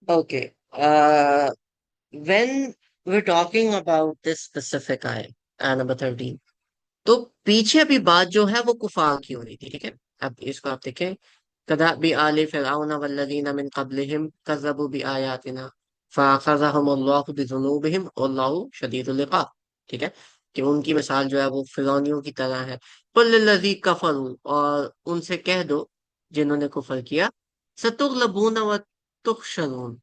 Okay. When we're talking about this specific ayah number 13, तो पीछे भी बात जो है वो कुफार की हो रही थी, ठीक है। अब इसको आप देखें, कदा भी आले फिरऔन वल्लज़ीना मिन क़ब्लिहिम कज़्ज़बू बिआयातिना फ़अख़ज़हुमुल्लाहु बिज़ुनूबिहिम वल्लाहु शदीदुल इक़ाब, ठीक है। कि उनकी मिसाल जो है वो फिरौनियों की तरह है। कुल लिल्लज़ी कफ़रू, और उनसे कह दो जिन्होंने कुफर किया, सतुग़लबून व तुहशरून,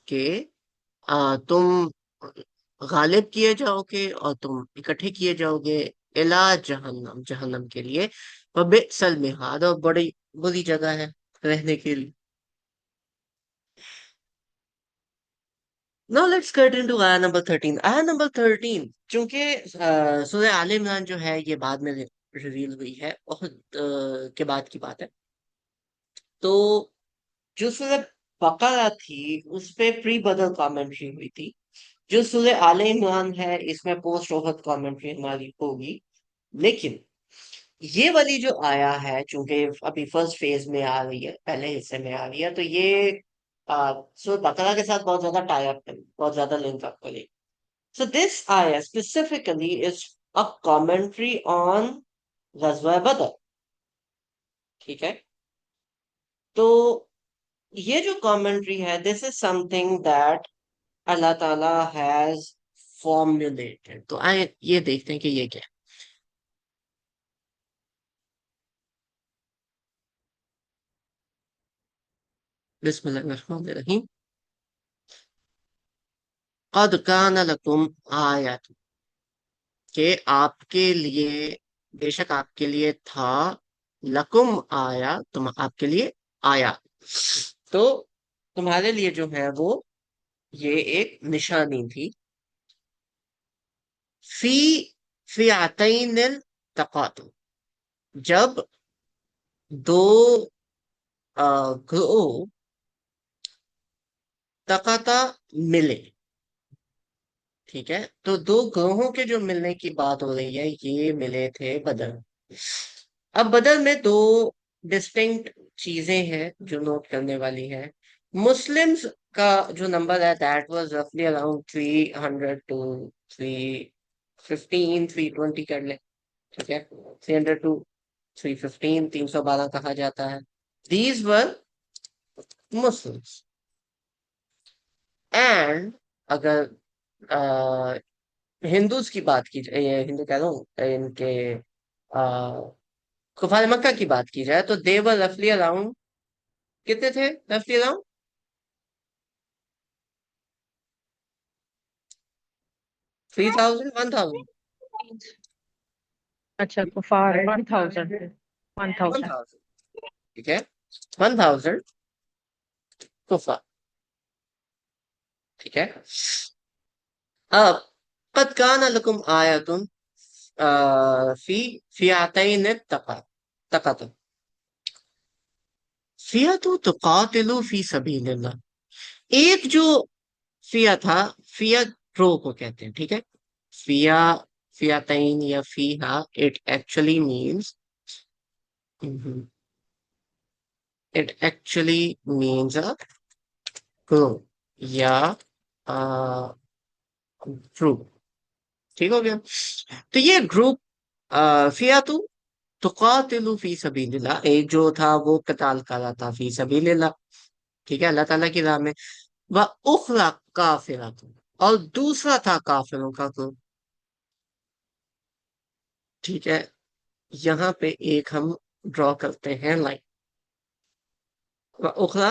के तुम गालिब किए जाओगे और तुम इकट्ठे किए जाओगे, इला जहन्नम, जहन्नम के लिए, वबिअसल मिहाद, और बड़ी बुरी जगह है रहने के लिए। नाउ लेट्स गेट इनटू आया नंबर 13। आया नंबर 13, चूंकि सूरह आल इमरान जो है ये बाद में रिवील हुई है, बहुत के बाद की बात है। तो जो सूरह बकरा थी उस पे प्री बदर कमेंट्री हुई थी। जो सूरह आले इमरान है इसमें पोस्ट ओहद कमेंट्री हमारी होगी। लेकिन ये वाली जो आया है, चूंकि अभी फर्स्ट फेज में आ रही है, पहले हिस्से में आ रही है, तो ये सूरह बकरा के साथ बहुत ज्यादा टाई अप है, बहुत ज्यादा लिंक अप करेगी। सो दिस आया specifically is a commentary on गज़वा बदर, ठीक है। तो ये जो कमेंट्री है, दिस इज समथिंग दैट अल्लाह ताला हैज फॉर्मुलेटेड। तो आए ये देखते हैं कि ये क्या है। बिस्मिल्लाहिर्रहमानिर्रहीम। क़द कान लकुम आयत, कि आपके लिए, बेशक आपके लिए था, लकुम आया, तुम आपके लिए आया, तो तुम्हारे लिए जो है वो ये एक निशानी थी। फी फियातैन तकातु, जब दो ग्रोह तकाता मिले, ठीक है। तो दो ग्रोहों के जो मिलने की बात हो रही है, ये मिले थे बदर। अब बदर में दो डिस्टिंक्ट चीजें हैं जो नोट करने वाली है। मुस्लिम्स का जो नंबर है दैट वाज रफली अराउंड 300 टू 315, 320 कर ले, ठीक है। 300 टू 315, 312 कहा जाता है। These were Muslims. एंड अगर हिंदूज की बात की जाए, ये हिंदू कह रहा हूँ, इनके कुफार मक्का की बात की जाए, तो देवर रफली अराउंड, कितने थे रफली अराउंड? 3000, 1000, अच्छा, कुफार 1000, 1000। 1000, ठीक है। 1000 कुफार, ठीक है। अब कद कान लकुम आयतुन फी फियातैन तकत फियतु तुकातिलु फी सबीलिल्लाह। एक जो फिया था, फिया प्रो को कहते हैं, ठीक है। फिया, फियातैन या फीहा, it actually means, it actually means a group या ग्रुप, ठीक हो गया। तो ये ग्रुप फियातु तुकातिलु फी सबीलिल्लाह, एक जो था वो कताल कर रहा था फी सबीलिल्लाह, ठीक है, अल्लाह ताला की राह में। व उखरा काफिरतु, और दूसरा था काफिरों का ग्रुप, ठीक है। यहाँ पे एक हम ड्रॉ करते हैं लाइन। व उखरा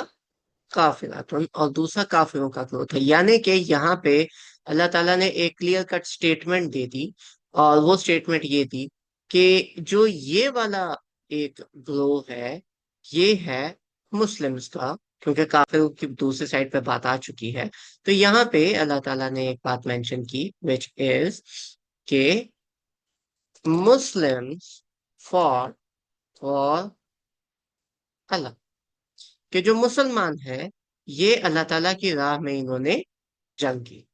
काफिरतुन, और दूसरा काफिरों का ग्रुप है, यानी कि यहाँ पे अल्लाह ताला ने एक क्लियर कट स्टेटमेंट दे दी। और वो स्टेटमेंट ये थी कि जो ये वाला एक ग्रोह है, ये है मुस्लिम्स का, क्योंकि काफिरों की दूसरी साइड पे बात आ चुकी है। तो यहाँ पे अल्लाह ताला ने एक बात मेंशन की, विच इज के मुस्लिम्स फॉर फॉर अल्लाह, कि जो मुसलमान है ये अल्लाह ताला की राह में इन्होंने जंग की।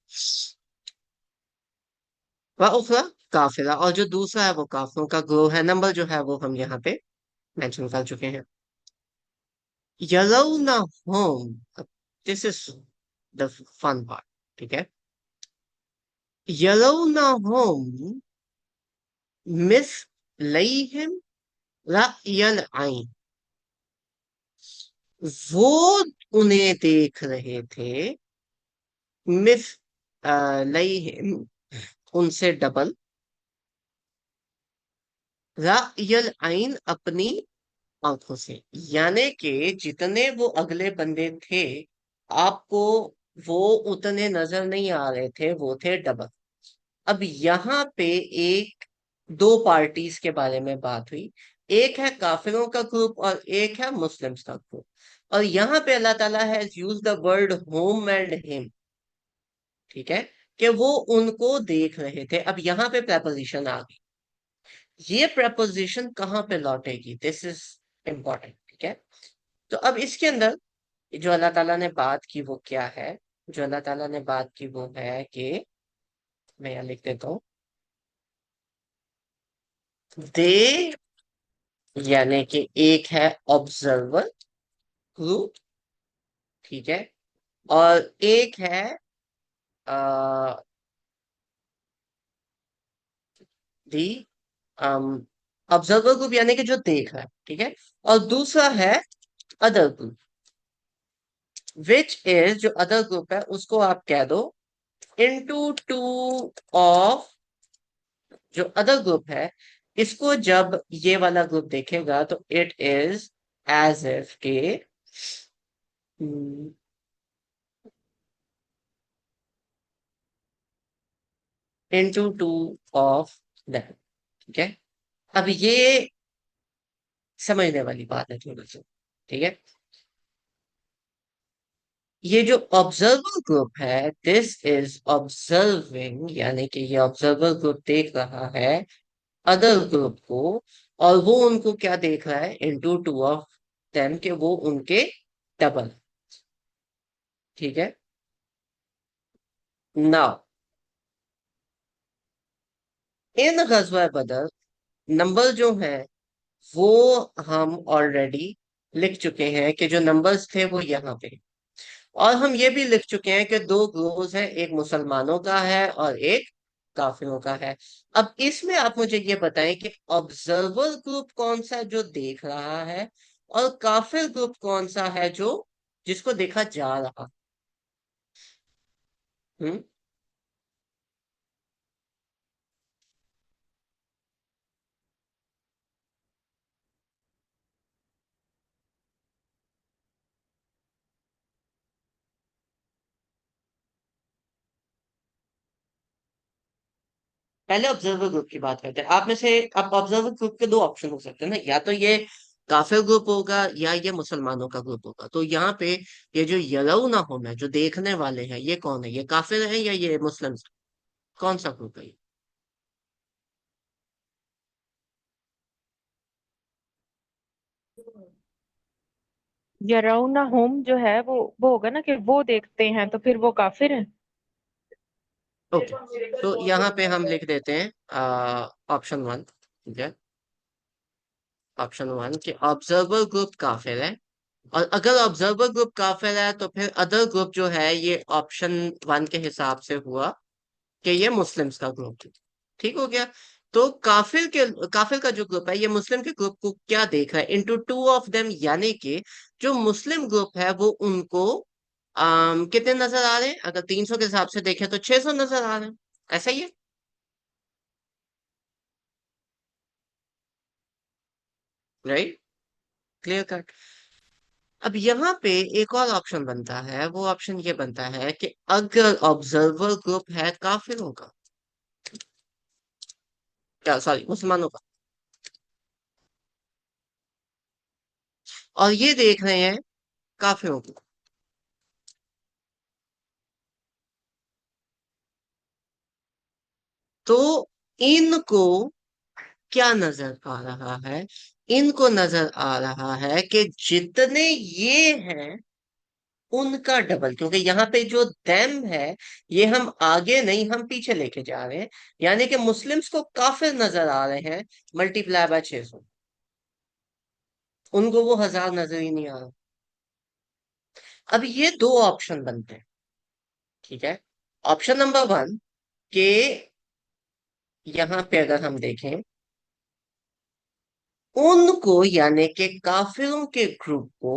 व उखरा काफिरा, और जो दूसरा है वो काफिरों का ग्रोह है। नंबर जो है वो हम यहाँ पे मेंशन कर चुके हैं। यलौना होम, this is the fun part. ठीक है. यरौनहुम मिस्लैहिम रअयल ऐन. वो उन्हें देख रहे थे. मिस लैहिम उनसे डबल. रअयल ऐन अपनी आंखों से. यानी कि जितने वो अगले बंदे थे, आपको वो उतने नजर नहीं आ रहे थे, वो थे डबल. अब यहाँ पे एक दो पार्टीज के बारे में बात हुई. एक है काफिरों का ग्रुप और एक है मुस्लिम्स का ग्रुप. और यहाँ पे अल्लाह ताला has use the word home and him. ठीक है. कि वो उनको देख रहे थे. अब यहाँ पे preposition आ गई. ये preposition कहाँ पे लौटेगी, दिस इज इंपॉर्टेंट. ठीक है. तो अब इसके अंदर जो अल्लाह ताला ने बात की वो क्या है. जो अल्लाह ताला ने बात की वो है कि मैं यहाँ लिख देता हूँ. दे, यानी कि एक है ऑब्जर्वर ग्रुप. ठीक है. और एक है दी ऑब्जर्वर ग्रुप, यानी कि जो देख रहा है. ठीक है. और दूसरा है अदर ग्रुप, विच इज, जो अदर ग्रुप है उसको आप कह दो इनटू टू ऑफ. जो अदर ग्रुप है, इसको जब ये वाला ग्रुप देखेगा तो इट इज एज इफ के इनटू टू ऑफ दैट. ठीक है. अब ये समझने वाली बात है थोड़ी सी. ठीक है. ये जो ऑब्जर्वर ग्रुप है, दिस इज ऑब्जर्विंग, यानी कि ये ऑब्जर्वर ग्रुप देख रहा है अदर ग्रुप को. और वो उनको क्या देख रहा है, इनटू टू ऑफ देम, के वो उनके डबल. ठीक है. नाउ इन गज़वा बदर नंबर जो है वो हम ऑलरेडी लिख चुके हैं कि जो नंबर्स थे वो यहाँ पे. और हम ये भी लिख चुके हैं कि दो ग्रोव्स हैं, एक मुसलमानों का है और एक काफिरों का है. अब इसमें आप मुझे ये बताएं कि ऑब्जर्वर ग्रुप कौन सा है जो देख रहा है, और काफिर ग्रुप कौन सा है जो जिसको देखा जा रहा. हम्म. पहले ऑब्जर्वर ग्रुप की बात करते हैं. आप में से अब ऑब्जर्वर ग्रुप के दो ऑप्शन हो सकते हैं ना, या तो ये काफिर ग्रुप होगा या ये मुसलमानों का ग्रुप होगा. तो यहाँ पे ये जो यरौना होम है, जो देखने वाले हैं, ये कौन है, ये काफिर है या ये मुस्लिम, कौन सा ग्रुप है ये? यराउना होम जो है वो होगा ना कि वो देखते हैं, तो फिर वो काफिर है। ओके. तो यहाँ पे हम लिख देते हैं ऑप्शन वन. ठीक है. ऑप्शन वन कि ऑब्जर्वर ग्रुप काफिर है. और अगर ऑब्जर्वर ग्रुप काफिर है तो फिर अदर ग्रुप जो है ये ऑप्शन वन के हिसाब से हुआ कि ये मुस्लिम्स का ग्रुप है. ठीक हो गया. तो काफिर का जो ग्रुप है ये मुस्लिम के ग्रुप को क्या देख रहा है, इनटू टू ऑफ देम. यानी कि जो मुस्लिम ग्रुप है वो उनको कितने नजर आ रहे हैं, अगर 300 के हिसाब से देखें तो 600 नजर आ रहे हैं. ऐसा ही है. राइट. Clear cut. अब यहाँ पे एक और ऑप्शन बनता है. वो ऑप्शन ये बनता है कि अगर ऑब्जर्वर ग्रुप है काफिरों का, क्या सॉरी मुसलमानों का, और ये देख रहे हैं काफिरों को, तो इनको क्या नजर आ रहा है. इनको नजर आ रहा है कि जितने ये हैं उनका डबल, क्योंकि यहाँ पे जो देम है ये हम आगे नहीं, हम पीछे लेके जा रहे हैं. यानी कि मुस्लिम्स को काफिर नजर आ रहे हैं मल्टीप्लाई बाय 600. उनको वो हजार नजर ही नहीं आ रहा. اب یہ دو آپشن بنتے ہیں. ٹھیک ہے. آپشن نمبر ون کہ یہاں پہ اگر ہم دیکھیں ان کو یعنی کہ کافروں کے گروپ کو.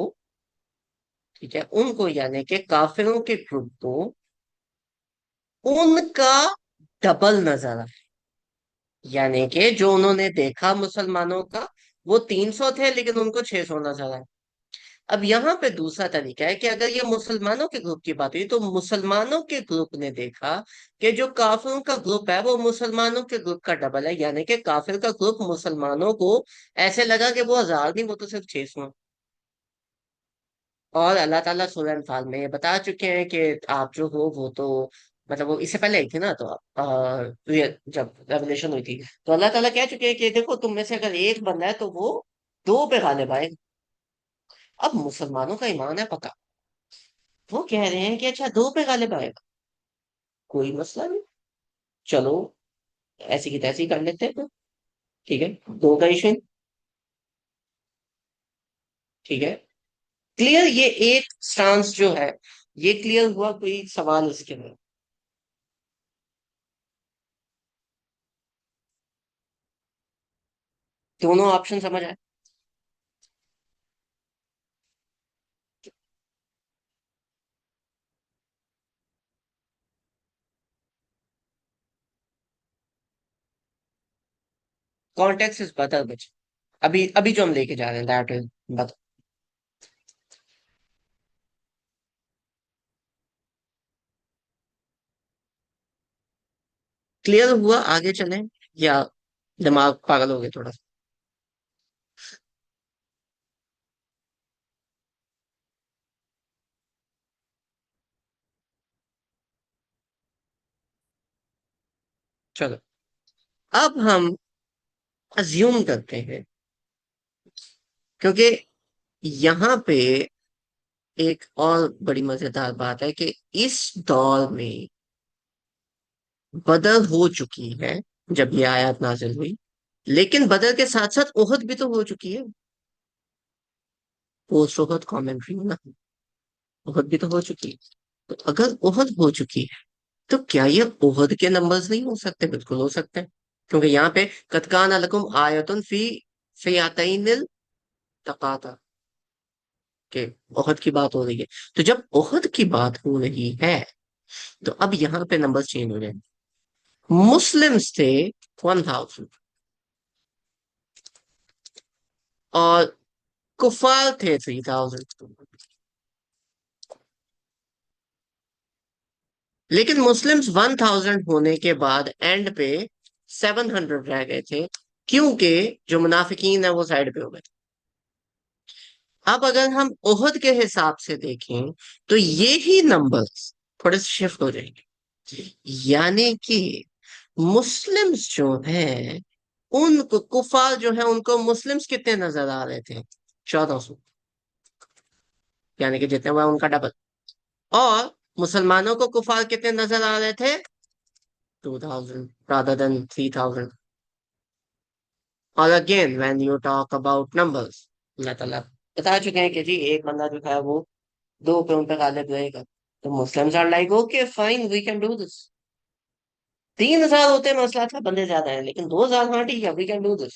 ٹھیک ہے. ان کو یعنی کہ کافروں کے گروپ کو ان کا ڈبل نظر آئے. یعنی کہ جو انہوں نے دیکھا مسلمانوں کا وہ 300 تھے لیکن ان کو 600 نظر آئے. اب یہاں پہ دوسرا طریقہ ہے کہ اگر یہ مسلمانوں کے گروپ کی بات ہوئی تو مسلمانوں کے گروپ نے دیکھا کہ جو کافروں کا گروپ ہے وہ مسلمانوں کے گروپ کا ڈبل ہے. یعنی کہ کافر کا گروپ مسلمانوں کو ایسے لگا کہ وہ 1000 نہیں، وہ تو صرف 600. اور اللہ تعالیٰ سورہ انفال میں یہ بتا چکے ہیں کہ آپ جو ہو وہ تو مطلب وہ اس سے پہلے آئی تھی نا. تو یہ جب ریولیشن ہوئی تھی تو اللہ تعالیٰ کہہ چکے ہیں کہ دیکھو تم میں سے اگر ایک بندہ ہے تو وہ دو پہ غالب آئے. اب مسلمانوں کا ایمان ہے پکا. وہ کہہ رہے ہیں کہ اچھا دو پہ غالب آئے گا، کوئی مسئلہ نہیں، چلو ایسی کی تیسی کر لیتے ہیں. ٹھیک ہے. دو کا ایشو. ٹھیک ہے. کلیئر. یہ ایک سٹانس جو ہے یہ کلیئر ہوا. کوئی سوال اس کے میں؟ دونوں آپشن سمجھ آئے؟ کانٹیکس از بدل بچ. ابھی ابھی جو ہم لے کے جا رہے ہیں دیٹ از بدل. کلیئر ہوا؟ آگے چلیں یا دماغ پاگل ہو گیا تھوڑا سا؟ چلو اب ہم ازیوم کرتے ہیں کیونکہ یہاں پہ ایک اور بڑی مزیدار بات ہے کہ اس دور میں بدر ہو چکی ہے جب یہ آیات نازل ہوئی، لیکن بدر کے ساتھ ساتھ احد بھی تو ہو چکی ہے. پوسٹ احد کامنٹری نا. احد بھی تو ہو چکی ہے. تو اگر احد ہو چکی ہے تو کیا یہ احد کے نمبرز نہیں ہو سکتے؟ بالکل ہو سکتے ہیں. کیونکہ یہاں پہ قد کان لکم آیۃ فی فیاتین التقاطع کہ احد کی بات ہو رہی ہے. تو جب احد کی بات ہو رہی ہے تو اب یہاں پہ نمبر چینج ہو جائیں. مسلمس تھے 1000 اور کفار تھے 3000. لیکن مسلمس 1000 ہونے کے بعد اینڈ پہ 700 رہ گئے تھے کیونکہ جو منافقین ہیں وہ سائڈ پہ ہو گئے تھے. اب اگر ہم احد کے حساب سے دیکھیں تو یہی نمبر تھوڑے سے شفٹ ہو جائیں گے. یعنی کہ مسلمس جو ہیں ان کو کفار جو ہیں ان کو مسلمس کتنے نظر آ رہے تھے؟ 1400. یعنی کہ جتنے ہوا ان کا ڈبل. اور مسلمانوں کو کفار کتنے نظر آ رہے تھے؟ 2000 rather than 3000. اور again when you talk about numbers اللہ تعالیٰ بتا چکے ہیں کہ جی ایک بندہ جو ہے وہ دو پہ ان پہ غالب رہے گا. تو Muslims are like okay fine we can do this. 3000 ہوتے مسئلہ تھا بندے زیادہ ہیں لیکن 2000 ہاں ٹھیک ہے وی کین ڈو دس.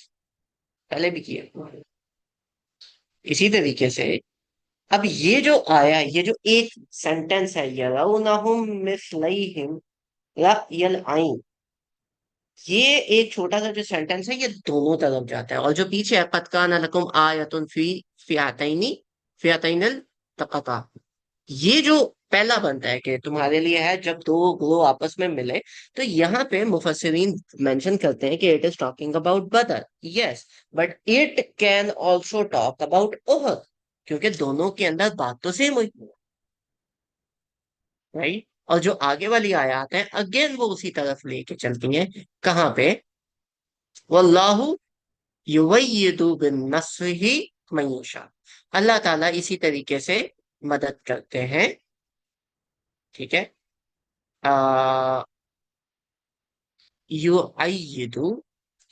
پہلے بھی کیا. اسی طریقے سے اب یہ جو آیا یہ جو ایک سینٹینس ہے یرونہم مثلیہم رأی، یہ ایک چھوٹا سا جو سینٹینس ہے یہ دونوں طرف جاتا ہے. اور جو پیچھے ہے قد کان لکم آیۃ فی فئتین فئتین التقطا، یہ جو پہلا بنتا ہے کہ تمہارے لیے ہے جب دو گروہ آپس میں ملے. تو یہاں پہ مفسرین مینشن کرتے ہیں کہ اٹ از ٹاکنگ اباؤٹ بدر. Yes but it can also talk about احد کیونکہ دونوں کے اندر بات تو سیم ہوئی. رائٹ. اور جو آگے والی آیات ہیں اگین وہ اسی طرف لے کے چلتی ہیں. کہاں پہ؟ واللہ یؤید بنصرہ من یشاء. اللہ تعالیٰ اسی طریقے سے مدد کرتے ہیں. ٹھیک ہے. یؤید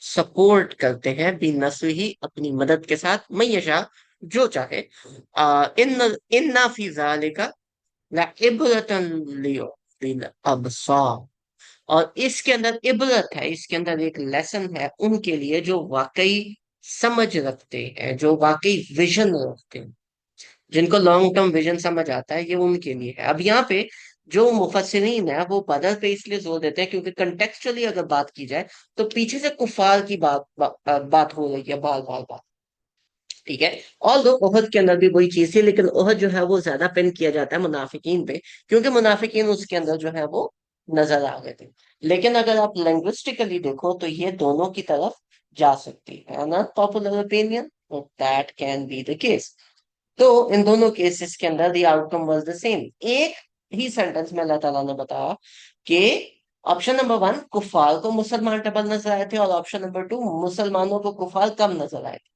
سپورٹ کرتے ہیں بنصرہ اپنی مدد کے ساتھ من یشاء जो चाहे। इन इन्ना फी ज़ालिका लइब्रतन लिउलिल अबसार। और इसके अंदर इबरत है, इसके अंदर एक लेसन है उनके लिए जो वाकई समझ रखते हैं, जो वाकई विजन रखते हैं, जिनको लॉन्ग टर्म विजन समझ आता है, ये उनके लिए है। अब यहाँ पे जो मुफस्सिरीन है वो बदर पे इसलिए जोर देते हैं क्योंकि कंटेक्चुअली अगर बात की जाए तो पीछे से कुफार की बात हो रही है बार बार बात। ठीक है। और दो ओहद के अंदर भी वही चीज थी, लेकिन ओहद जो है वो ज्यादा पिन किया जाता है मुनाफिकीन पे, क्योंकि मुनाफिकीन उसके अंदर जो है वो नजर आ गए थे। लेकिन अगर आप लिंग्विस्टिकली देखो तो ये दोनों की तरफ जा सकती है ना, popular opinion, that can be the case. तो इन दोनों केसेस के अंदर the outcome was the same. एक ही सेंटेंस में अल्लाह ताला ने बताया कि ऑप्शन नंबर वन, कुफार को मुसलमान डबल नजर आए थे, और ऑप्शन नंबर टू, मुसलमानों को कुफार कम नजर आए थे।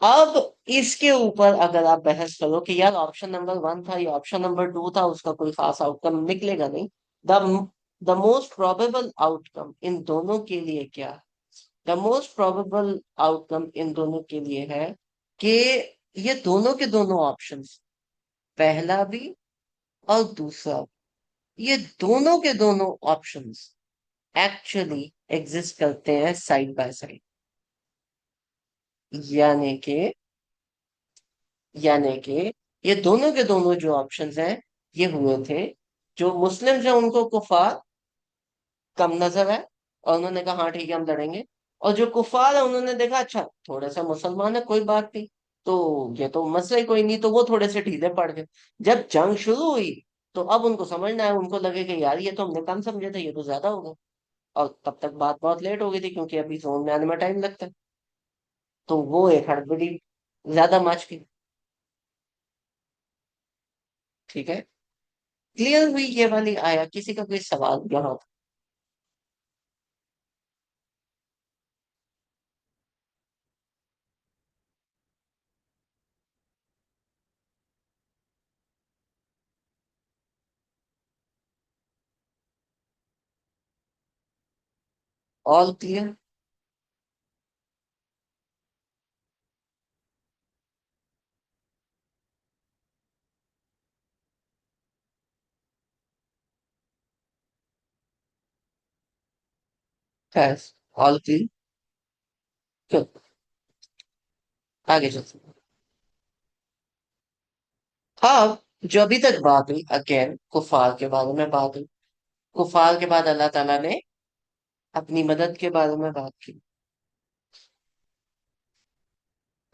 अब इसके ऊपर अगर आप बहस करो कि यार ऑप्शन नंबर वन था या ऑप्शन नंबर टू था, उसका कोई खास आउटकम निकलेगा नहीं। The the most probable outcome in दोनों के लिए क्या, the most probable outcome in दोनों के लिए है कि ये दोनों के दोनों ऑप्शंस, पहला भी और दूसरा भी, ये दोनों के दोनों ऑप्शंस एक्चुअली एग्जिस्ट करते हैं साइड बाय साइड। यानी कि यानी कि ये दोनों के दोनों जो ऑप्शंस हैं ये हुए थे, जो मुस्लिम हैं उनको कुफार कम नजर है और उन्होंने कहा हाँ ठीक है हम लड़ेंगे। और जो कुफार है उन्होंने देखा अच्छा थोड़े से मुसलमान है कोई बात नहीं, तो ये तो मसला ही कोई नहीं, तो वो थोड़े से ढीले पड़ गए। जब जंग शुरू हुई तो अब उनको समझना है, उनको लगे कि यार ये तो हमने कम समझे थे, ये तो ज्यादा हो गया। और तब तक बात बहुत लेट हो गई थी क्योंकि अभी जोन में आने में टाइम लगता है। तो वो एक हड़बड़ी ज्यादा मच गई। ठीक है। क्लियर हुई ये वाली आया, किसी का कोई सवाल यहाँ? All clear? Yes, all clear. चलो आगे चलते हैं। हाँ, जो अभी तक बात हुई अगेन कुफार के बारे में बात हुई। कुफार के बाद अल्लाह ताला ने अपनी मदद के बारे में बात की।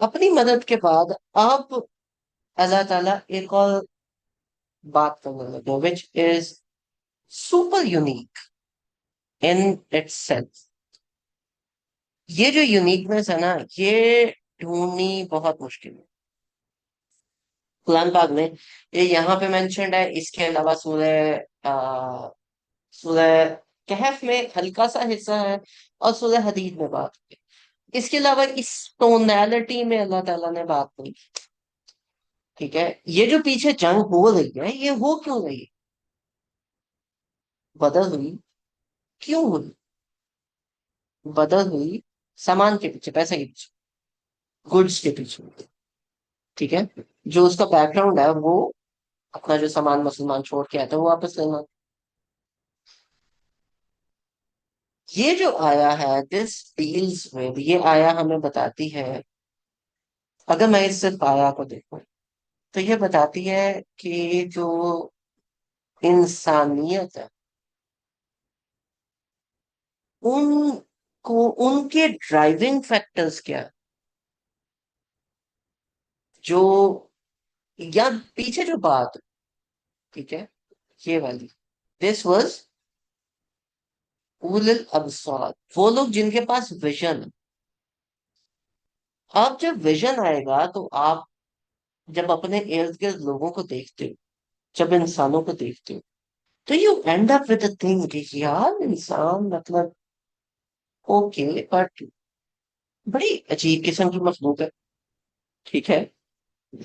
अपनी मदद के बाद अब अल्लाह ताला एक और बात करने लगे, which is super unique in its self. ये जो यूनिकनेस है ना, ये ढूंढनी बहुत मुश्किल है कुरान पाक में। ये यहाँ पे मेंशन्ड है, इसके अलावा सूरह कहफ में हल्का सा हिस्सा है, और सूरह हदीद में बात है। इसके अलावा इस टोनैलिटी में अल्लाह ताला ने बात नहीं की। ठीक है। ये जो पीछे जंग हो रही है ये हो क्यों रही है, बदल हुई क्यों हुई, बदल हुई सामान के पीछे, पैसे के पीछे, गुड्स के पीछे। ठीक है। जो उसका बैकग्राउंड है वो अपना जो सामान मुसलमान छोड़ के आते हैं वो वापस लेना। ये जो आया है दिस डील्स विद, ये आया हमें बताती है, अगर मैं इस सिर्फ आया को देखूं तो ये बताती है कि जो इंसानियत है उनको, उनके ड्राइविंग फैक्टर्स क्या है, जो, या पीछे जो बात, ठीक है, ये वाली, दिस वाज उलिल अबसार, वो लोग जिनके पास विजन। अब जब विजन आएगा तो आप जब अपने इर्द गिर्द लोगों को देखते हो, जब इंसानों को देखते हो, तो you and up with thing कि यार इंसान मतलब ओके, बट बड़ी अजीब किस्म की मखलूक है। ठीक है।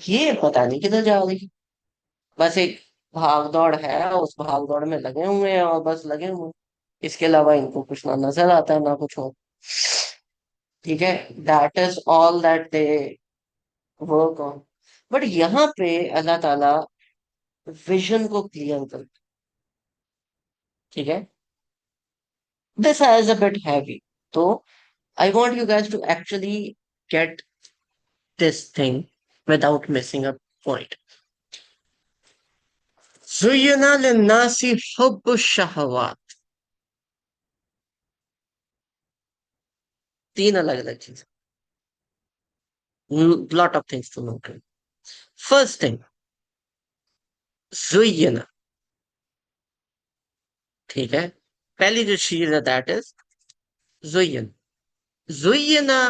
ये पता नहीं किधर जा रही है, बस एक भाग दौड़ है, उस भाग दौड़ में लगे हुए हैं और बस लगे हुए हैं। इसके अलावा इनको कुछ ना नजर आता है ना कुछ और। ठीक है। That is all that they वो कौन? बट यहाँ पे अल्लाह ताला विजन को क्लियर कर, ठीक है, this is a bit heavy, तो I want you guys to actually get this thing without missing a point. Zain للناس حب الشهوات. तीन अलग अलग चीज, lot of things to note. First thing, Zain, ठीक है, पहली जो चीज है दैट इज जुयन. जुयना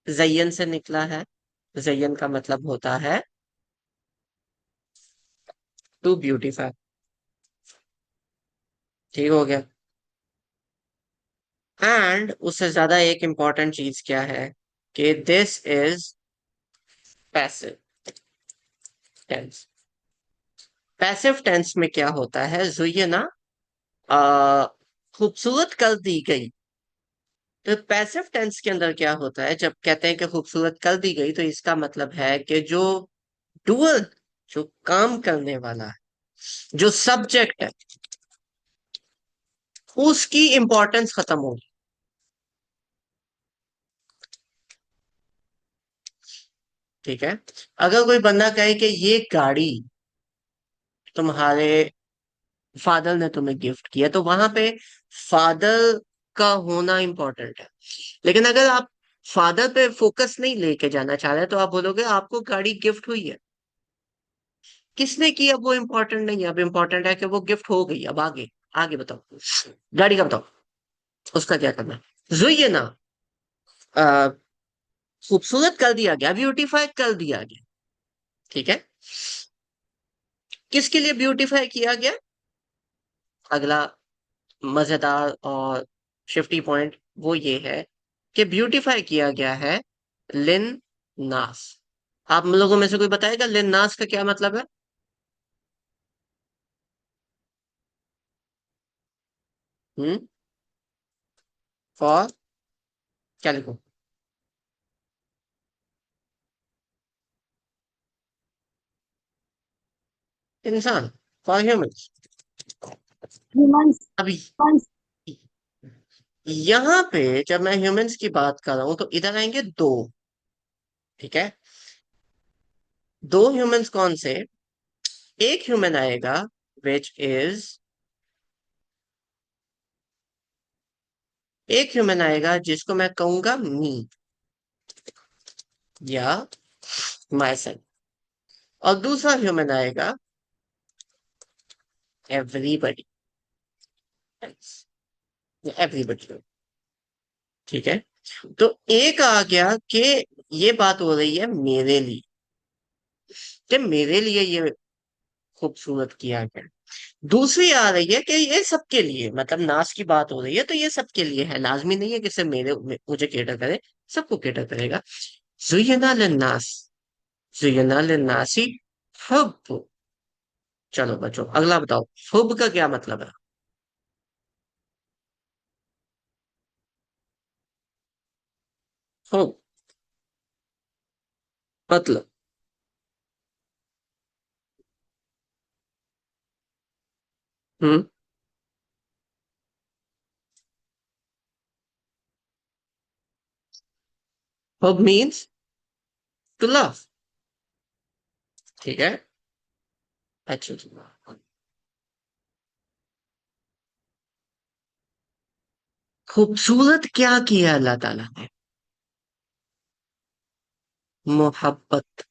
जयन से निकला है. जयन का मतलब होता है टू ब्यूटीफाई. ठीक हो गया. एंड उससे ज्यादा एक इंपॉर्टेंट चीज क्या है कि this is passive tense. Passive tense में क्या होता है, जुयना आ, खूबसूरत कर दी गई. तो पैसिव टेंस के अंदर क्या होता है, जब कहते हैं कि खूबसूरत कर दी गई, तो इसका मतलब है कि जो डूअर, जो काम करने वाला है, जो सब्जेक्ट है, उसकी इंपॉर्टेंस खत्म होगी. ठीक है. अगर कोई बंदा कहे कि ये गाड़ी तुम्हारे फादर ने तुम्हें गिफ्ट किया, तो वहां पे फादर का होना इंपॉर्टेंट है. लेकिन अगर आप फादर पे फोकस नहीं लेके जाना चाह रहे, तो आप बोलोगे आपको गाड़ी गिफ्ट हुई है. किसने की, अब वो इंपॉर्टेंट नहीं है, अब इंपॉर्टेंट है कि वो गिफ्ट हो गई. अब आगे, आगे बताओ, गाड़ी का बताओ, उसका क्या करना है. जो ना खूबसूरत कर दिया गया, ब्यूटीफाई कर दिया गया. ठीक है. किसके लिए ब्यूटीफाई किया गया? अगला मजेदार और शिफ्टी पॉइंट वो ये है कि ब्यूटीफाई किया गया है लिन नास. आप लोगों में से कोई बताएगा लिन नास का क्या मतलब है? हम्म. फॉर, क्या लिखो? इंसान, फॉर ह्यूमंस. ह्यूमंस. अभी ह्यूमंस. यहाँ पे जब मैं ह्यूमंस की बात कर रहा हूं, तो इधर आएंगे दो. ठीक है. दो ह्यूमंस कौन से? एक ह्यूमन आएगा विच इज, एक ह्यूमन आएगा जिसको मैं कहूंगा मी या माई सेल्फ. और दूसरा ह्यूमन आएगा एवरीबडी एल्स, एवरीबडी. ठीक है. तो एक आ गया कि ये बात हो रही है मेरे लिए, कि मेरे लिए ये खूबसूरत किया गया. दूसरी आ रही है कि ये सबके लिए, मतलब नास की बात हो रही है, तो ये सबके लिए है, लाजमी नहीं है कि सिर्फ मुझे केटर करे, सबको केटर करेगा. जुयना लिन्नास, जुयना लिन्नासी हुब. चलो बच्चों, अगला बताओ, हुब का क्या मतलब है? हुब मतलब, हम्म, हुब मीन्स टू लव. ठीक है. अच्छा जी. खूबसूरत क्या किया अल्लाह ताला ने? मोहब्बत.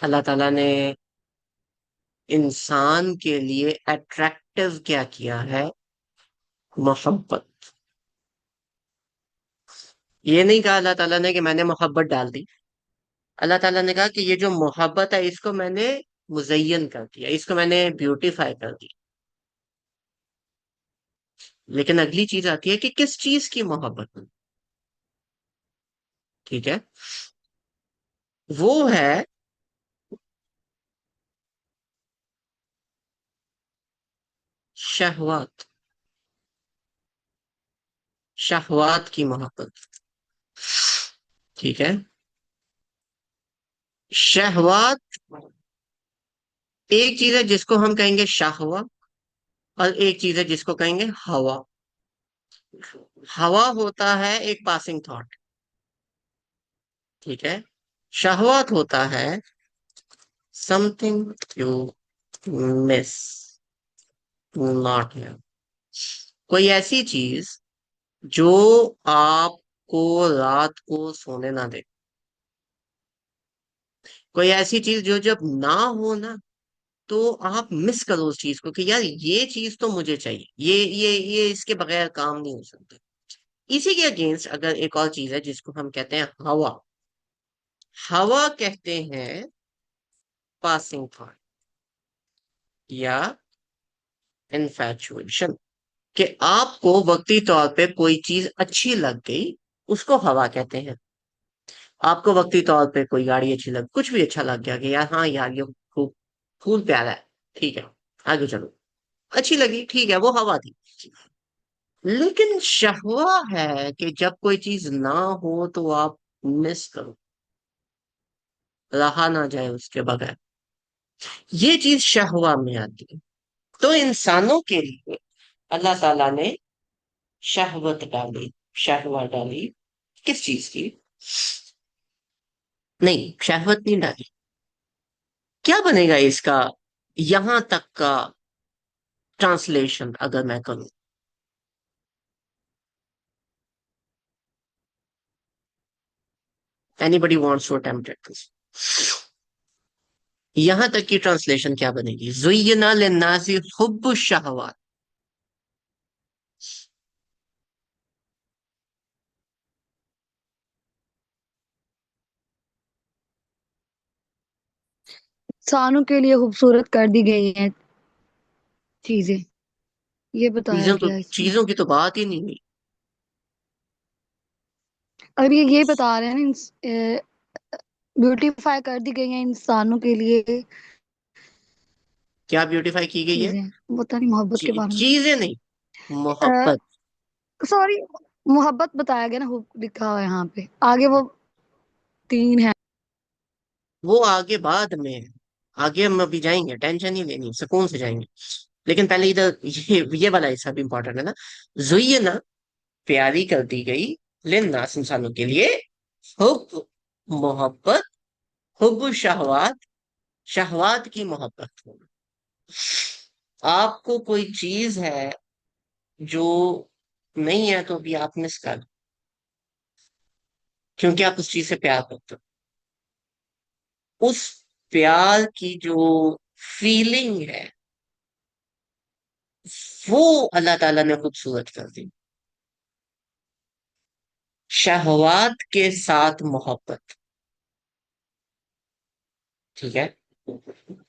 अल्लाह ताला ने इंसान के लिए अट्रैक्टिव क्या किया है? मोहब्बत. ये नहीं कहा अल्लाह ताला ने कि मैंने मोहब्बत डाल दी. अल्लाह ताला ने कहा कि ये जो मोहब्बत है इसको मैंने मुजय्यन कर दिया, इसको मैंने ब्यूटीफाई कर दिया. लेकिन अगली चीज आती है कि किस चीज की मोहब्बत. ठीक है. वो है शहवात. शहवात की मोहब्बत. ٹھیک ہے. شہوات ایک چیز ہے جس کو ہم کہیں گے شہوا، اور ایک چیز ہے جس کو کہیں گے ہوا. ہوا ہوتا ہے ایک پاسنگ تھاٹ. ٹھیک ہے. شہوات ہوتا ہے some thing you miss not ہے، کوئی ایسی چیز جو آپ کو رات کو سونے نہ دے، کوئی ایسی چیز جو جب نہ ہو نا تو آپ مس کرو اس چیز کو کہ یار یہ چیز تو مجھے چاہیے، یہ اس کے بغیر کام نہیں ہو سکتا. اسی کے اگینسٹ اگر ایک اور چیز ہے جس کو ہم کہتے ہیں ہوا. ہوا کہتے ہیں پاسنگ تھاٹ یا انفیچویشن، کہ آپ کو وقتی طور پہ کوئی چیز اچھی لگ گئی، اس کو ہوا کہتے ہیں. آپ کو وقتی طور پہ کوئی گاڑی اچھی لگ، کچھ بھی اچھا لگ گیا کہ یار ہاں یار یہ خوب پھول پیارا ہے، ٹھیک ہے آگے چلو، اچھی لگی، ٹھیک ہے وہ ہوا تھی. لیکن شہوا ہے کہ جب کوئی چیز نہ ہو تو آپ مس کرو، رہا نہ جائے اس کے بغیر، یہ چیز شہوا میں آتی ہے. تو انسانوں کے لیے اللہ تعالیٰ نے شہوت ڈالی، شہوا ڈالی. کس چیز کی؟ نہیں شہوت نہیں ڈالی. کیا بنے گا اس کا یہاں تک کا ٹرانسلیشن اگر میں کروں؟ Anybody wants to attempt it this? یہاں تک کی ٹرانسلیشن کیا بنے گی؟ زینا للناس حب الشہوات. انسانوں کے لیے خوبصورت کر دی گئی ہیں چیزیں، یہ بتایا گیا اس میں. چیزوں کی تو بات ہی نہیں ہوئی. اب یہ بتا رہے ہیں نا بیوٹیفائی کر دی گئی ہیں انسانوں کے لیے کیا بیوٹیفائی کی گئی ہے؟ چیزیں. پتہ نہیں محبت کے بارے چیزیں نہیں، میں، محبت. سوری، محبت بتایا گیا نا، لکھا ہوا ہے یہاں پہ آگے، وہ 3 ہے. وہ آگے بعد میں ہے. آگے ہم ابھی جائیں گے، ٹینشن نہیں لینی، سکون سے جائیں گے. لیکن پہلے ادھر یہ والا حصہ بھی امپورٹنٹ ہے نا. زینا پیاری کر دی گئی للناس انسانوں کے لیے، حب محبت، حب شہوات، شہوات کی محبت. آپ کو کوئی چیز ہے جو نہیں ہے تو بھی آپ مس کر، کیونکہ آپ اس چیز سے پیار کرتے ہو. اس پیار کی جو فیلنگ ہے وہ اللہ تعالیٰ نے خوبصورت کر دی. شہوات کے ساتھ محبت. ٹھیک ہے.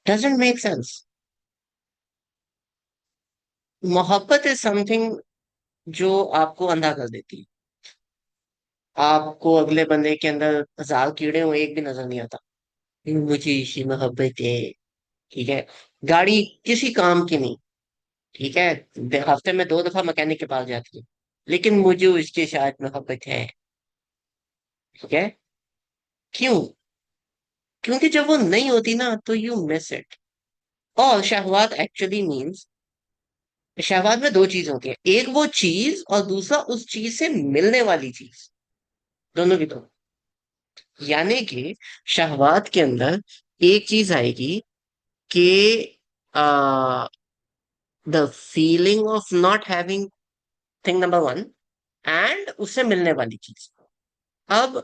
Doesn't make sense. محبت از سم تھنگ جو آپ کو اندھا کر دیتی ہے. آپ کو اگلے بندے کے اندر 1000 کیڑے ہوں ایک بھی نظر نہیں آتا. مجھے اسی محبت ہے. ٹھیک ہے. گاڑی کسی کام کی نہیں، ٹھیک ہے، ہفتے میں 2 دفعہ مکینک کے پاس جاتی ہے، لیکن مجھے اس کے ساتھ محبت ہے. ٹھیک ہے. کیوں؟ کیونکہ جب وہ نہیں ہوتی نا تو یو مس اٹ. اور شہوات ایکچولی مینس، شہوات میں 2 چیز ہوتی ہیں، ایک وہ چیز اور دوسرا اس چیز سے ملنے والی چیز، دونوں کی دونوں. یعنی کہ شہوات کے اندر ایک چیز آئے گی کہ the feeling of not having thing number 1، and اس سے ملنے والی چیز. اب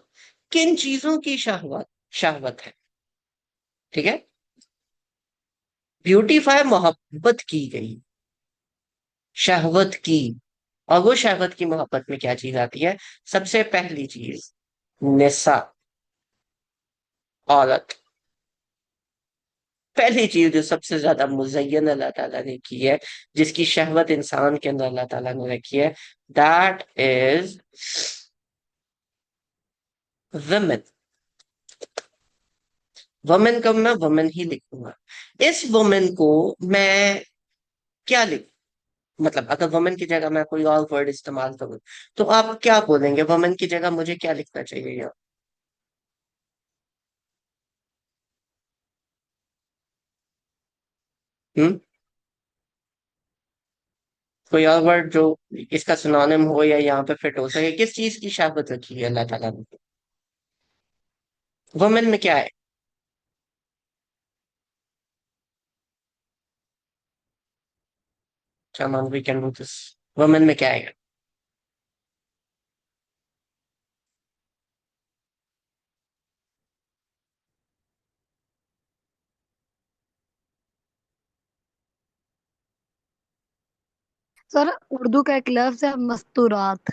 کن چیزوں کی شہوت شہوت ہے؟ ٹھیک ہے. بیوٹیفائی محبت کی گئی شہوت کی. اور وہ شہوت کی محبت میں کیا چیز آتی ہے؟ سب سے پہلی چیز نساء، عورت. پہلی چیز جو سب سے زیادہ مزین اللہ تعالیٰ نے کی ہے، جس کی شہوت انسان کے اندر اللہ تعالیٰ نے رکھی ہے، دیٹ از ویمن. وومن کا میں وومن ہی لکھوں گا. اس وومن کو میں کیا لکھوں؟ مطلب اگر وومن کی جگہ میں کوئی اور ورڈ استعمال کروں تو آپ کیا بولیں گے؟ وومن کی جگہ مجھے کیا لکھنا چاہیے یار؟ हम्म कोई और वर्ड जो इसका सिनोनिम हो या यहाँ पे फिट हो सके, किस चीज की शहावत रखी है अल्लाह ताला ने? वुमेन में क्या है? चलो we can do this. Women में क्या है? सर उर्दू का एक लफ्ज है मस्तूरात।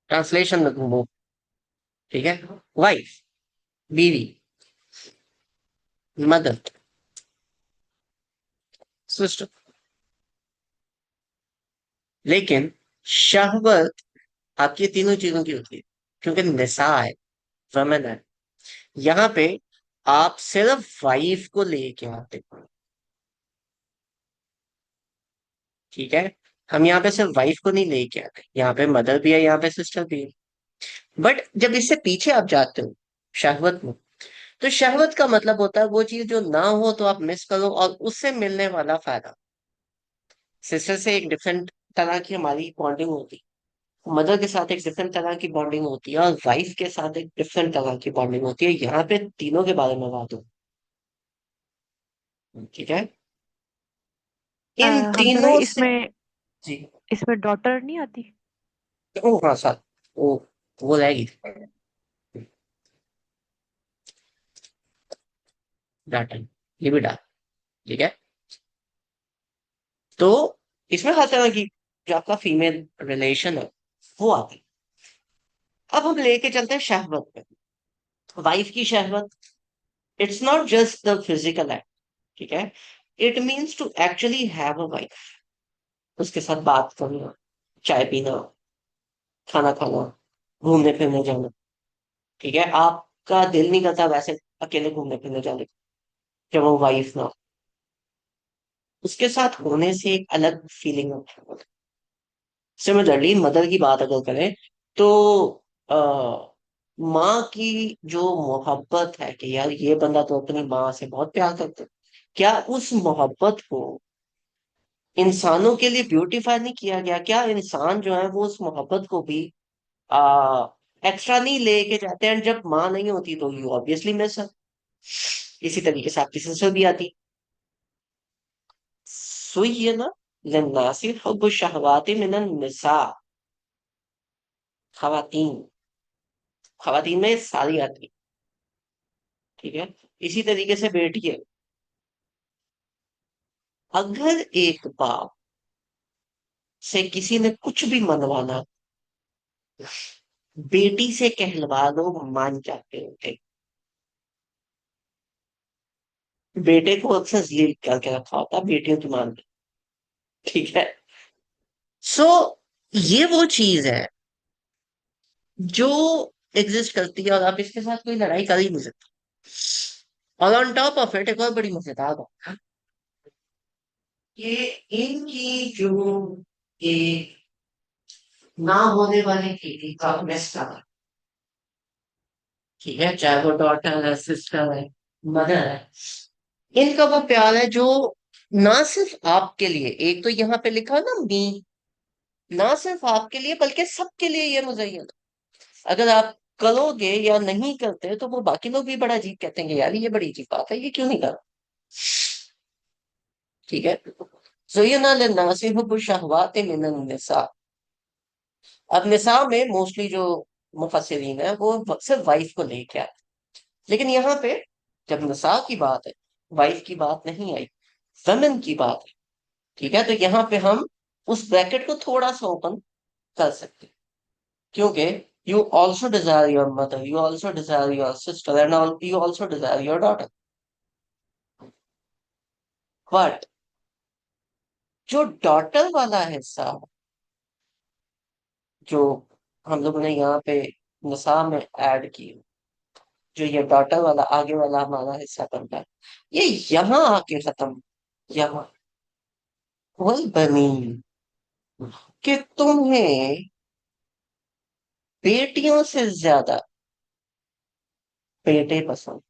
ट्रांसलेशन में घूमो। ठीक है। वाइफ, बीवी, मदर, सिस्टर। लेकिन शहवत आपकी तीनों चीजों की होती है, क्योंकि निसा है, वमन है। यहाँ पे आप सिर्फ वाइफ को लेके आते हो। ठीक है। हम यहाँ पे सिर्फ वाइफ को नहीं लेके आते, यहाँ पे मदर भी है, यहाँ पे सिस्टर भी है। बट जब इससे पीछे आप जाते हो शहवत में, तो शहवत का मतलब होता है वो चीज जो ना हो तो आप मिस करो, और उससे मिलने वाला फायदा। सिस्टर से एक डिफरेंट तरह की हमारी बॉन्डिंग होती है, मदर के साथ एक डिफरेंट तरह की बॉन्डिंग होती है, और वाइफ के साथ एक डिफरेंट तरह की बॉन्डिंग होती है। यहाँ पे तीनों के बारे में बात हो। ठीक है। इन हमजा भाई तीनों से। इसमें जी। इसमें डॉटर नहीं आती? ओ हाँ साथ, वो रहेगी, डाटा, ये भी डाल। ठीक है। तो इसमें हर तरह की जो आपका फीमेल रिलेशन है वो आती है। अब हम लेके चलते हैं शहवत पे। वाइफ की शहवत, it's not just the physical act. ठीक है। It means to actually have a wife, उसके साथ बात करना, चाय पीना, खाना खाना, घूमने फिरने जाना। ठीक है। आपका दिल नहीं करता वैसे अकेले घूमने फिरने जाने का, जब वो वाइफ ना हो। उसके साथ होने से एक अलग फीलिंग होती है। सिमिलरली मदर की बात अगर करें तो आ, माँ की जो मोहब्बत है कि यार ये बंदा तो अपनी माँ से बहुत प्यार करता है, क्या उस मोहब्बत को इंसानों के लिए ब्यूटीफाई नहीं किया गया? क्या इंसान जो है वो उस मोहब्बत को भी आ एक्स्ट्रा नहीं लेके जाते हैं? जब माँ नहीं होती तो यू ऑब्वियसली मिस है। इसी तरीके से आपकी सिस्टर भी आती। सुय्यना लिन्नासी हुब्बु शहवाति मिनन निसा। खवातीन, खवातीन में सारी आती। ठीक है। इसी तरीके से बेटी है। अगर एक बाप से किसी ने कुछ भी मनवाना, बेटी से कहलवा दो, मान जाते होते। बेटे को अक्सर जलील करके रखा होता, बेटियों की मानते। ठीक है। सो ये वो चीज है जो एग्जिस्ट करती है, और आप इसके साथ कोई लड़ाई कर ही नहीं सकते। और ऑन टॉप ऑफ इट एक और बड़ी मजेदार बात है कि इनकी जो एक ना होने वाली बेटी का बेस्ट था। ठीक है। चाहे वो डॉटर है, सिस्टर है, मदर है, इनका वो प्यार है जो ना सिर्फ आपके लिए, एक तो यहाँ पे लिखा है ना मी, ना सिर्फ आपके लिए बल्कि सबके लिए ये मुज़य्यन है। अगर आप करोगे या नहीं करते तो वो बाकी लोग भी बड़ा अजीब कहते हैं कि यार ये बड़ी अजीब बात है, ये क्यों नहीं कर। ठीक है। ज़ुय्यिना लिन्नासि हुब्बु शहवाति मिनन निसा। अब निसा में मोस्टली जो मुफस्सिरीन है वो सिर्फ वाइफ को लेके आए, लेकिन यहाँ पे जब निसा की बात है, वाइफ की बात नहीं आई, वमेन की बात है। ठीक है। तो यहाँ पे हम उस ब्रैकेट को थोड़ा सा ओपन कर सकते हैं, क्योंकि you also desire your mother, you also desire your sister, and you also desire your daughter. But जो डॉटर वाला हिस्सा, जो हम लोगों ने यहाँ पे निसा में ऐड की, जो ये डॉटर वाला आगे वाला हमारा हिस्सा बनता है, ये यहाँ आके खत्म। यहाँ वही बनी कि तुम्हें बेटियों से ज्यादा बेटे पसंद।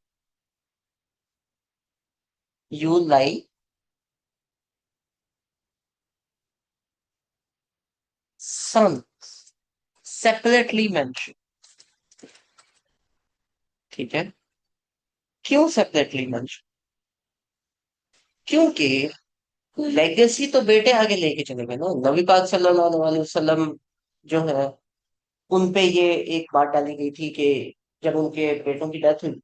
You like sun, separately mentioned. ठीक है, क्यों सेपरेटली मेंशन? क्योंकि लेगेसी तो बेटे आगे लेके चले गए ना। नबी पाक सल्लल्लाहु अलैहि वसल्लम जो है, उन पे ये एक बात डाली गई थी कि जब उनके बेटों की डेथ हुई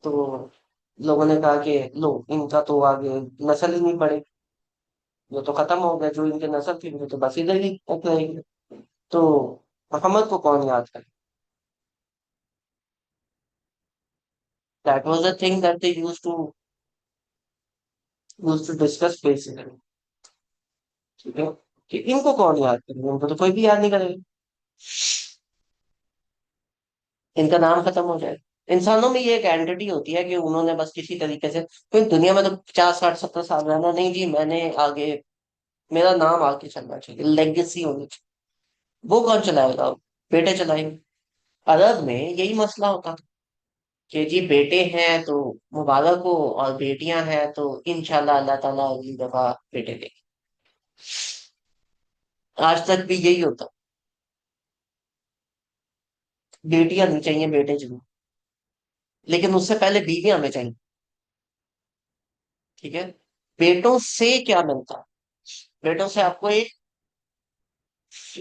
तो लोगों ने कहा कि लो, इनका तो आगे नस्ल ही नहीं बढ़े, वो तो खत्म हो गया, जो इनके नस्ल थी वो तो बस इधर ही तक रहेगी। तो मोहम्मद को कौन याद करे? That was the thing that they used to discuss basically. ठीक है, कि इनको कौन याद करेगा, इनको तो कोई भी याद नहीं करेगा, इनका नाम खत्म हो जाए। इंसानों में ये एक एंटिटी होती है कि उन्होंने बस किसी तरीके से, कोई दुनिया में तो 50 60 70 साल रहना नहीं जी, मैंने आगे, मेरा नाम आगे चलना चाहिए, लेगेसी होनी चाहिए। वो कौन चलाएगा? बेटे चलाएंगे। अरब में यही मसला होता था कि जी बेटे हैं तो मुबारक हो, और बेटियां हैं तो इंशाल्लाह अल्लाह ताला अगली दफा बेटे दे। आज तक भी यही होता। बेटियां नहीं चाहिए, बेटे चाहिए, लेकिन उससे पहले बीवियां हमें चाहिए। ठीक है, बेटों से क्या मिलता है? बेटों से आपको एक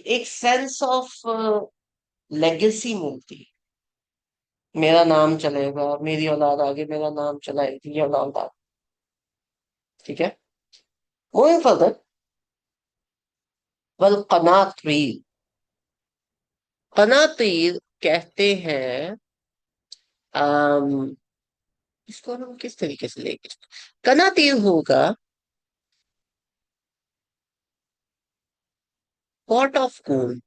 एक सेंस ऑफ लेगेसी मिलती है। मेरा नाम चलेगा, मेरी औलाद आगे मेरा नाम चलाएगी, ये औलाद आगे। ठीक है, मूविंग फर्दर। वल कनातीर, कनातीर कहते हैं, इसको हम किस तरीके से लेंगे? कनातीर होगा पॉट ऑफ गोल्ड।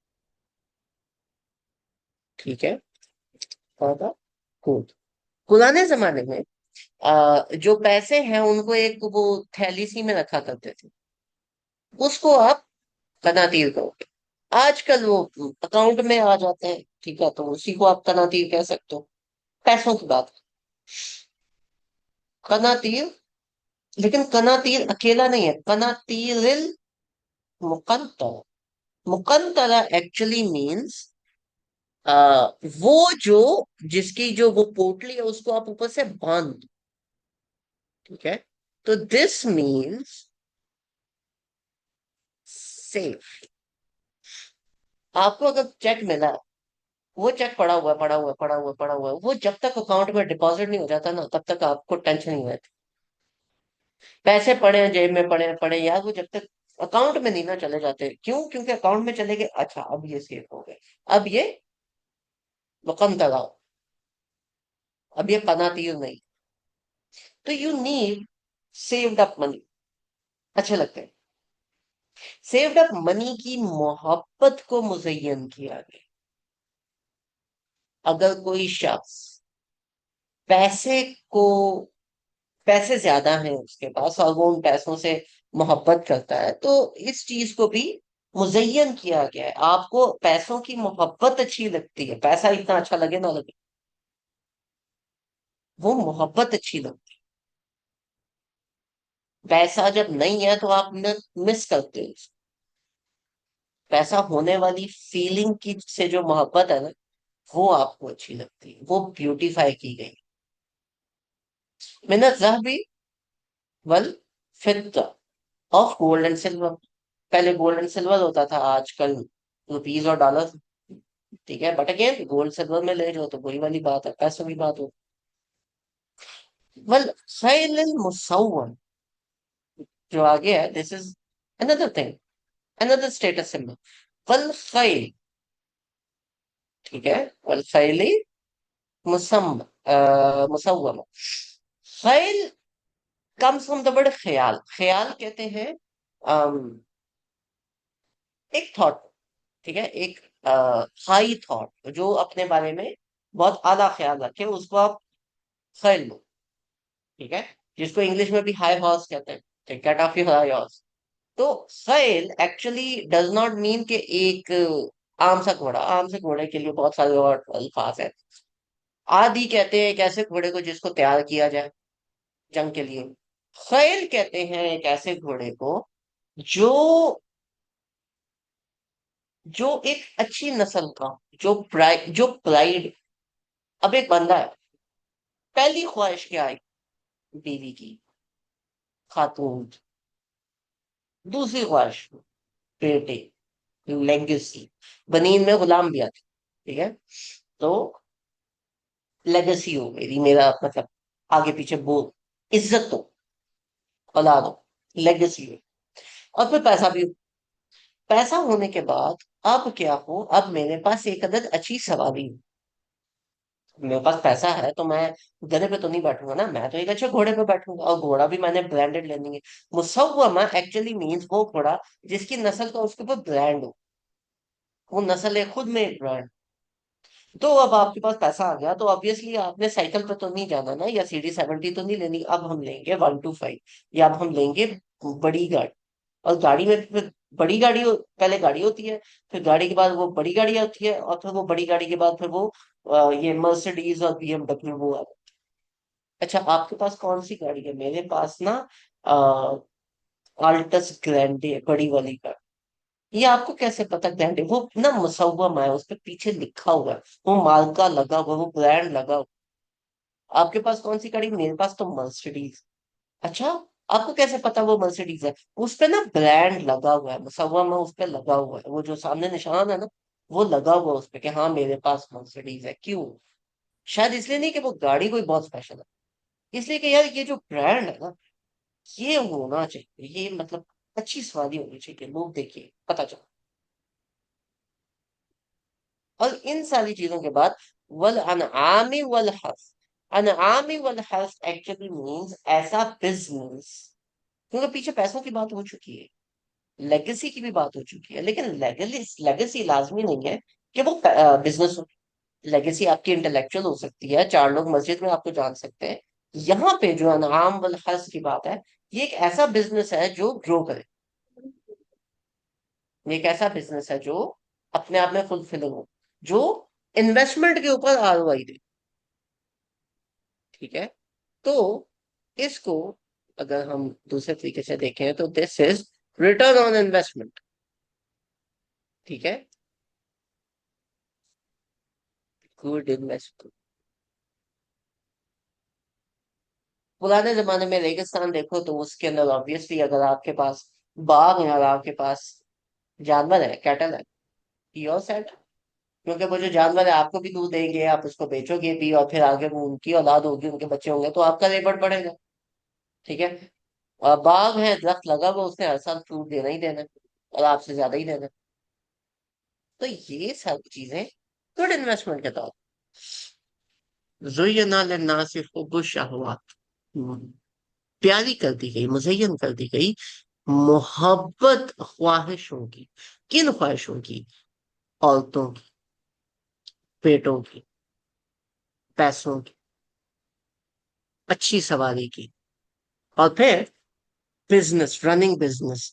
ठीक है, पॉट ऑफ गोल्ड। पुराने जमाने में जो पैसे हैं उनको एक वो थैली सी में रखा करते थे, उसको आप कनातीर कहोगे। आजकल वो अकाउंट में आ जाते हैं, ठीक है, तो उसी को आप कनातीर कह सकते हो। पैसों की बात, कनातीर। लेकिन कनातीर अकेला नहीं है, कनातीरिल मुकंतरा। मुकंतरा एक्चुअली मीन्स वो जो, जिसकी जो वो पोटली है उसको आप ऊपर से बांध दो। ठीक है, तो दिस मीन्स सेफ। आपको अगर चेक मिला, वो चेक पड़ा हुआ है, पड़ा हुआ है, पड़ा हुआ है, पड़ा हुआ है, वो जब तक अकाउंट में डिपॉजिट नहीं हो जाता ना, तब तक आपको टेंशन नहीं रहती। पैसे पड़े हैं जेब में, पड़े हैं, पड़े हैं यार, वो जब तक अकाउंट में नहीं ना चले जाते। क्यों? क्योंकि अकाउंट में चले गए, अच्छा अब ये सेफ हो गए, अब ये वकम लगाओ, अब ये कनातीर नहीं। तो you need saved up money. अच्छे लगते हैं। सेव्ड अप मनी की मोहब्बत को मुजय्यन किया गया। अगर कोई शख्स पैसे को, पैसे ज्यादा हैं उसके पास और वो उन पैसों से मोहब्बत करता है, तो इस चीज को भी मुजय्यन किया गया है। आपको पैसों की मोहब्बत अच्छी लगती है, पैसा इतना अच्छा लगे ना लगे, वो मोहब्बत अच्छी लगती है। पैसा जब नहीं है तो आप मिस करते हो। पैसा होने वाली फीलिंग की से जो मोहब्बत है ना, वो आपको अच्छी लगती है, वो ब्यूटीफाई की गई। मिनत ज़हबी वल फिद्दा, ऑफ गोल्ड एंड सिल्वर। पहले गोल्ड एंड सिल्वर होता था, आजकल रुपीज और डॉलर। ठीक है, बट अगेन गोल्ड सिल्वर में ले जाओ तो वही वाली बात है, पैसों की बात हो। वल खैल मुसव्वम, जो आगे है, this is another thing, another status symbol. वल खैल, ठीक है, वल खैली मुसम मुसव्वम। खैल कम्स फ्रॉम द वर्ड ख्याल। ख्याल कहते हैं एक थॉट। ठीक है, एक हाई थॉट, जो अपने बारे में बहुत आला ख्याल रखे, उसको आप खैल लो। ठीक है, जिसको इंग्लिश में भी हाई हॉर्स कहते हैं, get off your high horse. तो खैल एक्चुअली डज नॉट मीन कि एक आम सा घोड़ा। आम से घोड़े के लिए बहुत सारे और अल्फाज है। आदि कहते हैं एक ऐसे घोड़े को जिसको तैयार किया जाए जंग के लिए। خیل کہتے ہیں ایک ایسے گھوڑے کو جو جو ایک اچھی نسل کا، جو پرائڈ. اب ایک بندہ ہے، پہلی خواہش کیا ہے؟ بیوی کی، خاتون. دوسری خواہش بیٹے، لیگسی. بنین میں غلام بھی آتے، ٹھیک ہے. تو لیگسی ہو میری، میرا مطلب آگے پیچھے بول، عزت ہو، اولاد ہو، لیگسی ہو. اور پھر پیسہ بھی ہو. پیسہ ہونے کے بعد اب کیا ہو، اب میرے پاس ایک عدد اچھی سواری ہے. میرے پاس پیسہ ہے تو میں گدھے پہ تو نہیں بیٹھوں گا نا، میں تو ایک اچھے گھوڑے پہ بیٹھوں گا. اور گھوڑا بھی میں نے برانڈیڈ لینی ہے. مسومہ ایکچولی مینس وہ گھوڑا جس کی نسل کا اس کے اوپر برانڈ ہو. وہ نسل ہے خود میں ایک برانڈ. تو اب آپ کے پاس پیسہ آ گیا تو obviously آپ نے سائیکل پہ تو نہیں جانا نا، یا CD 70 تو نہیں لینی. اب ہم لیں گے 125، یا اب ہم لیں گے بڑی گاڑی. اور گاڑی میں پھر بڑی گاڑی پہلے گاڑی ہوتی ہے، پھر گاڑی کے بعد وہ بڑی گاڑی آتی ہے، اور پھر وہ بڑی گاڑی کے بعد پھر وہ یہ مرسیڈیز اور BMW وہ آتی ہے. اچھا آپ کے پاس کون سی گاڑی ہے؟ میرے پاس نا آلٹس گرینڈے بڑی والی گاڑی. یہ آپ کو کیسے پتا گرینڈے؟ وہ نا مسومہ ہے، اس پہ پیچھے لکھا ہوا ہے، وہ مارکا لگا ہوا ہے، وہ برانڈ لگا ہوا ہے. آپ کے پاس کون سی گاڑی؟ میرے پاس تو مرسیڈیز. اچھا آپ کو کیسے پتا وہ مرسیڈیز ہے؟ اس پہ نا برانڈ لگا ہوا ہے، مسومہ اس پہ لگا ہوا ہے، وہ جو سامنے نشان ہے نا وہ لگا ہوا ہے اس پہ کہ ہاں میرے پاس مرسیڈیز ہے. کیوں؟ شاید اس لیے نہیں کہ وہ گاڑی کوئی بہت اسپیشل ہے، اس لیے کہ یار یہ جو برانڈ ہے نا یہ ہونا چاہیے، یہ مطلب اچھی سواری ہونی چاہیے، لوگ دیکھیے پتا چلے. اور ان ساری چیزوں کے بعد والانعام والحرث. انعام والحرث ایکچولی مینس ایسا بزنس، کیونکہ پیچھے پیسوں کی بات ہو چکی ہے، لیگسی کی بھی بات ہو چکی ہے، لیکن لیگسی لازمی نہیں ہے کہ وہ بزنس ہو. لیگسی آپ کی انٹلیکچوئل ہو سکتی ہے، چار لوگ مسجد میں آپ کو جان سکتے ہیں. یہاں پہ جو انعام والحرث کی بات ہے، یہ ایک ایسا بزنس ہے جو گرو کرے. یہ ایک ایسا بزنس ہے جو اپنے آپ میں فلفلنگ ہو، جو انویسٹمنٹ کے اوپر ROI دے. ٹھیک ہے. تو اس کو اگر ہم دوسرے طریقے سے دیکھیں تو دس از ریٹرن آن انویسٹمنٹ. ٹھیک ہے. Good investment. پرانے زمانے میں ریگستان دیکھو تو اس کے اندر آبویسلی اگر آپ کے پاس باغ ہے اور آپ کے پاس جانور ہے، کیٹل ہے، پیور سیٹ. کیونکہ وہ جو جانور ہے آپ کو بھی دودھ دیں گے، آپ اس کو بیچو گے بھی، اور پھر آگے وہ ان کی اولاد ہوگی، ان کے بچے ہوں گے، تو آپ کا ریبٹ بڑھے گا. ٹھیک ہے. اور باغ ہے، درخت لگا ہوا، اس نے ہر سال فروٹ دینا ہی دینا، اور آپ سے زیادہ ہی دینا. تو یہ سب چیزیں گڈ انویسٹمنٹ کے طور. زینا للناس حب الشہوات. پیاری کر دی گئی، مزین کر دی گئی محبت خواہشوں کی. کن خواہشوں کی؟ عورتوں کی، پیٹوں کی، پیسوں کی، اچھی سواری کی، اور پھر بزنس، رننگ بزنس.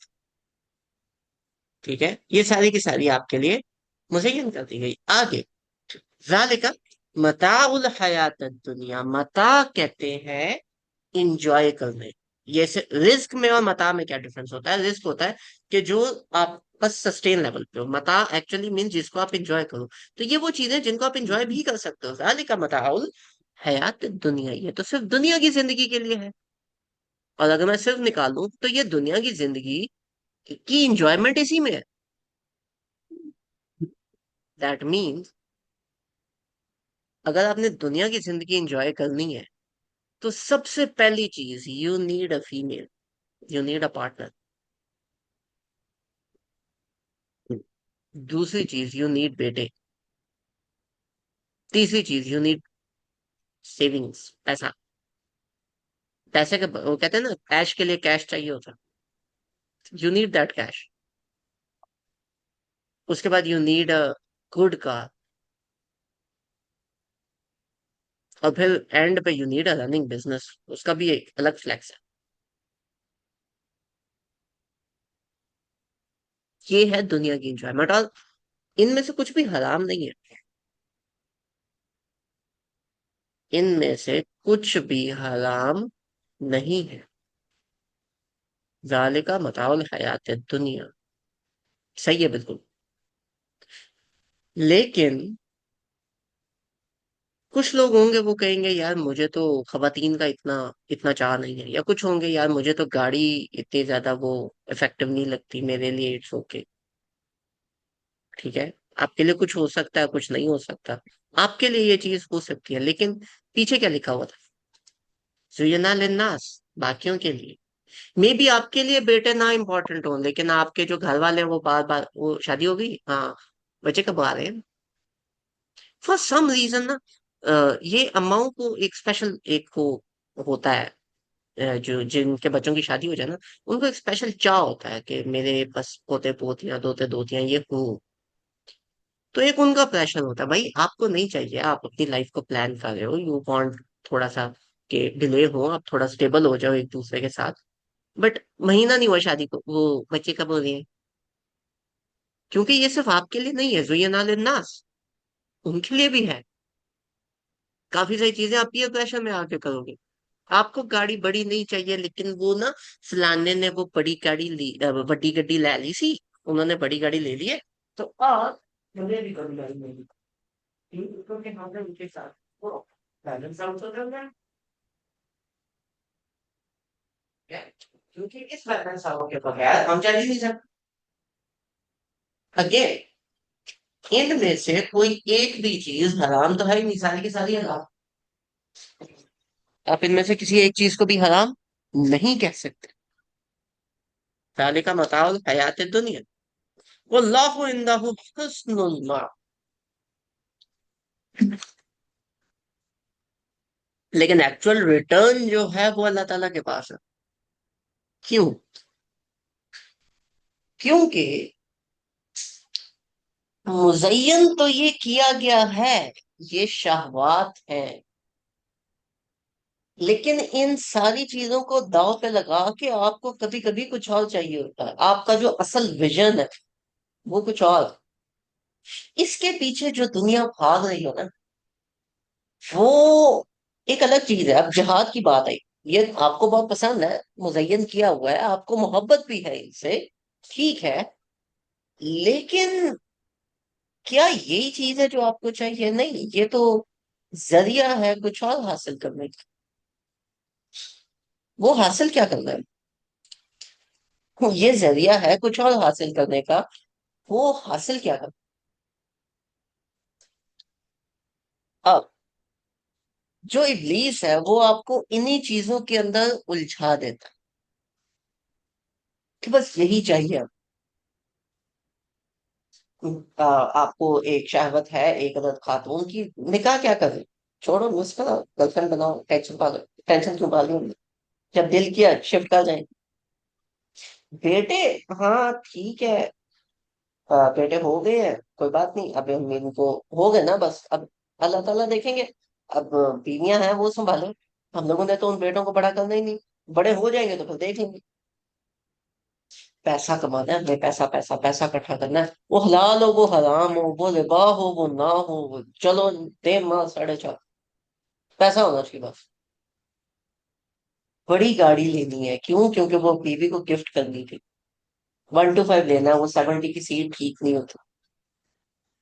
ٹھیک ہے. یہ ساری کی ساری آپ کے لیے مزین کر دی گئی. آگے ذالک متاع الحیات الدنیا. متاع کہتے ہیں انجوائے کرنے. یہ رزق میں اور متاع میں کیا ڈفرنس ہوتا ہے؟ رزق ہوتا ہے کہ جو آپ بس سسٹین لیول پہ ہو. متاع ایکچولی مین جس کو آپ انجوائے کرو. تو یہ وہ چیزیں جن کو آپ انجوائے بھی کر سکتے ہو. ذالک متاع الحیات الدنیا. یہ تو صرف دنیا کی زندگی کے لیے ہے. اور اگر میں صرف نکالوں تو یہ دنیا کی زندگی کی انجوائمنٹ اسی میں ہے. دیٹ مینس اگر آپ نے دنیا کی زندگی انجوائے کرنی ہے تو سب سے پہلی چیز you need a female, you need a partner. دوسری چیز یو نیڈ بیٹے. تیسری چیز یو نیڈ سیونگس، پیسہ. پیسے کا وہ کہتے ہیں نا کیش کے لیے کیش چاہیے ہوتا. You need that cash. اس کے بعد you need a good car. اور پھر اینڈ پہ you need a running business. اس کا بھی ایک الگ فلیکس ہے. یہ ہے دنیا کی انجوائمنٹ، اور ان میں سے کچھ بھی حرام نہیں ہے. ان میں سے کچھ بھی حرام نہیں ہے. ذالک متاع الحیات الدنیا، صحیح ہے بالکل. لیکن کچھ لوگ ہوں گے وہ کہیں گے یار مجھے تو خواتین کا اتنا اتنا چاہ نہیں ہے، یا کچھ ہوں گے یار مجھے تو گاڑی اتنی زیادہ وہ افیکٹو نہیں لگتی، میرے لیے اٹس اوکے. ٹھیک ہے، آپ کے لیے کچھ ہو سکتا ہے، کچھ نہیں ہو سکتا. آپ کے لیے یہ چیز ہو سکتی ہے، لیکن پیچھے کیا لکھا ہوا تھا؟ زینا للناس، باقیوں کے لیے. مے بی آپ کے لیے بیٹے نہ امپورٹنٹ ہوں، لیکن آپ کے جو گھر والے ہیں وہ بار بار وہ شادی ہو گئی، ہاں بچے کب آ رہے ہیں، فار سم ریزن نا. یہ اماؤں کو ایک اسپیشل ایک وہ ہوتا ہے، جو جن کے بچوں کی شادی ہو جائے نا، ان کو ایک اسپیشل چاہ ہوتا ہے کہ میرے بس پوتے پوتیاں دوتے دوتیاں یہ ہوں. تو ایک ان کا پریشر ہوتا ہے، بھائی آپ کو نہیں چاہیے، آپ اپنی لائف کو پلان کر رہے ہو، یو وانٹ تھوڑا سا کہ ڈیلے ہو، آپ تھوڑا اسٹیبل ہو جاؤ ایک دوسرے کے ساتھ. بٹ مہینہ نہیں ہوا شادی کو وہ بچے کب ہو رہی ہیں. کیونکہ یہ صرف آپ کے لیے نہیں ہے، زینا للناس، ان کے لیے بھی ہے. کافی ساری چیزیں آپ پیئر پریشر میں آ کے کرو گے. آپ کو گاڑی بڑی نہیں چاہیے، لیکن وہ نا فلانے نے وہ بڑی گاڑی لی، بڑی گڈی لے لی سی، انہوں نے بڑی گاڑی لے لی ہے، تو آپ مجھے بھی بڑی گاڑی لے لی. کیونکہ ہم نے ان کے ساتھ وہ بیلنس آؤٹ ہو جاتا ہے. کیونکہ اس بیلنس آؤٹ کے بغیر ہم چل ہی نہیں سکتے. اگین ان میں سے کوئی ایک بھی چیز حرام تو ہے ہی نہیں، ساری کی ساری حرام. آپ ان میں سے کسی ایک چیز کو بھی حرام نہیں کہہ سکتے. ذالک متاع الحیات الدنیا واللہ عندہ حسن الماء. لیکن ایکچوئل ریٹرن جو ہے وہ اللہ تعالیٰ کے پاس ہے. کیوں؟ کیونکہ مزین تو یہ کیا گیا ہے، یہ شہوات ہیں، لیکن ان ساری چیزوں کو داؤ پہ لگا کے آپ کو کبھی کبھی کچھ اور چاہیے ہوتا ہے. آپ کا جو اصل ویژن ہے وہ کچھ اور. اس کے پیچھے جو دنیا بھاگ رہی ہو نا، وہ ایک الگ چیز ہے. اب جہاد کی بات آئی، یہ آپ کو بہت پسند ہے، مزین کیا ہوا ہے، آپ کو محبت بھی ہے ان سے، ٹھیک ہے. لیکن کیا یہی چیز ہے جو آپ کو چاہیے؟ نہیں، یہ تو ذریعہ ہے کچھ اور حاصل کرنے کا. وہ حاصل کیا کرنا ہے؟ یہ ذریعہ ہے کچھ اور حاصل کرنے کا، وہ حاصل کیا کرنا. اب جو ابلیس ہے وہ آپ کو انہی چیزوں کے اندر الجھا دیتا ہے کہ بس یہی چاہیے. آپ کو ایک شہوت ہے ایک عدد خاتون کی، نکاح کیا کرے، چھوڑو مس کرو، گرل فرینڈ بناؤ، ٹینشن کیوں پالو، جب دل کیا شفٹ کر جائیں. بیٹے، ہاں ٹھیک ہے، بیٹے ہو گئے ہیں کوئی بات نہیں، اب ہم ان کو ہو گئے نا بس، اب اللہ تعالیٰ دیکھیں گے. اب بیویاں ہیں وہ سنبھالو، ہم لوگوں نے تو ان بیٹوں کو بڑا کرنا ہی نہیں. بڑے ہو جائیں گے تو پھر دیکھیں گے. پیسہ کمانا ہے ہمیں، پیسہ پیسہ پیسہ اکٹھا کرنا ہے، وہ حلال ہو وہ حرام ہو، وہ ربا ہو وہ نہ ہو، وہ چلو 3 ماہ 4.5، پیسہ ہونا چاہیے بس. بڑی گاڑی لینی ہے، کیوں؟ کیونکہ وہ بیوی کو گفٹ کرنی تھی. 125 لینا ہے، وہ 70 کی سیٹ ٹھیک نہیں ہوتی.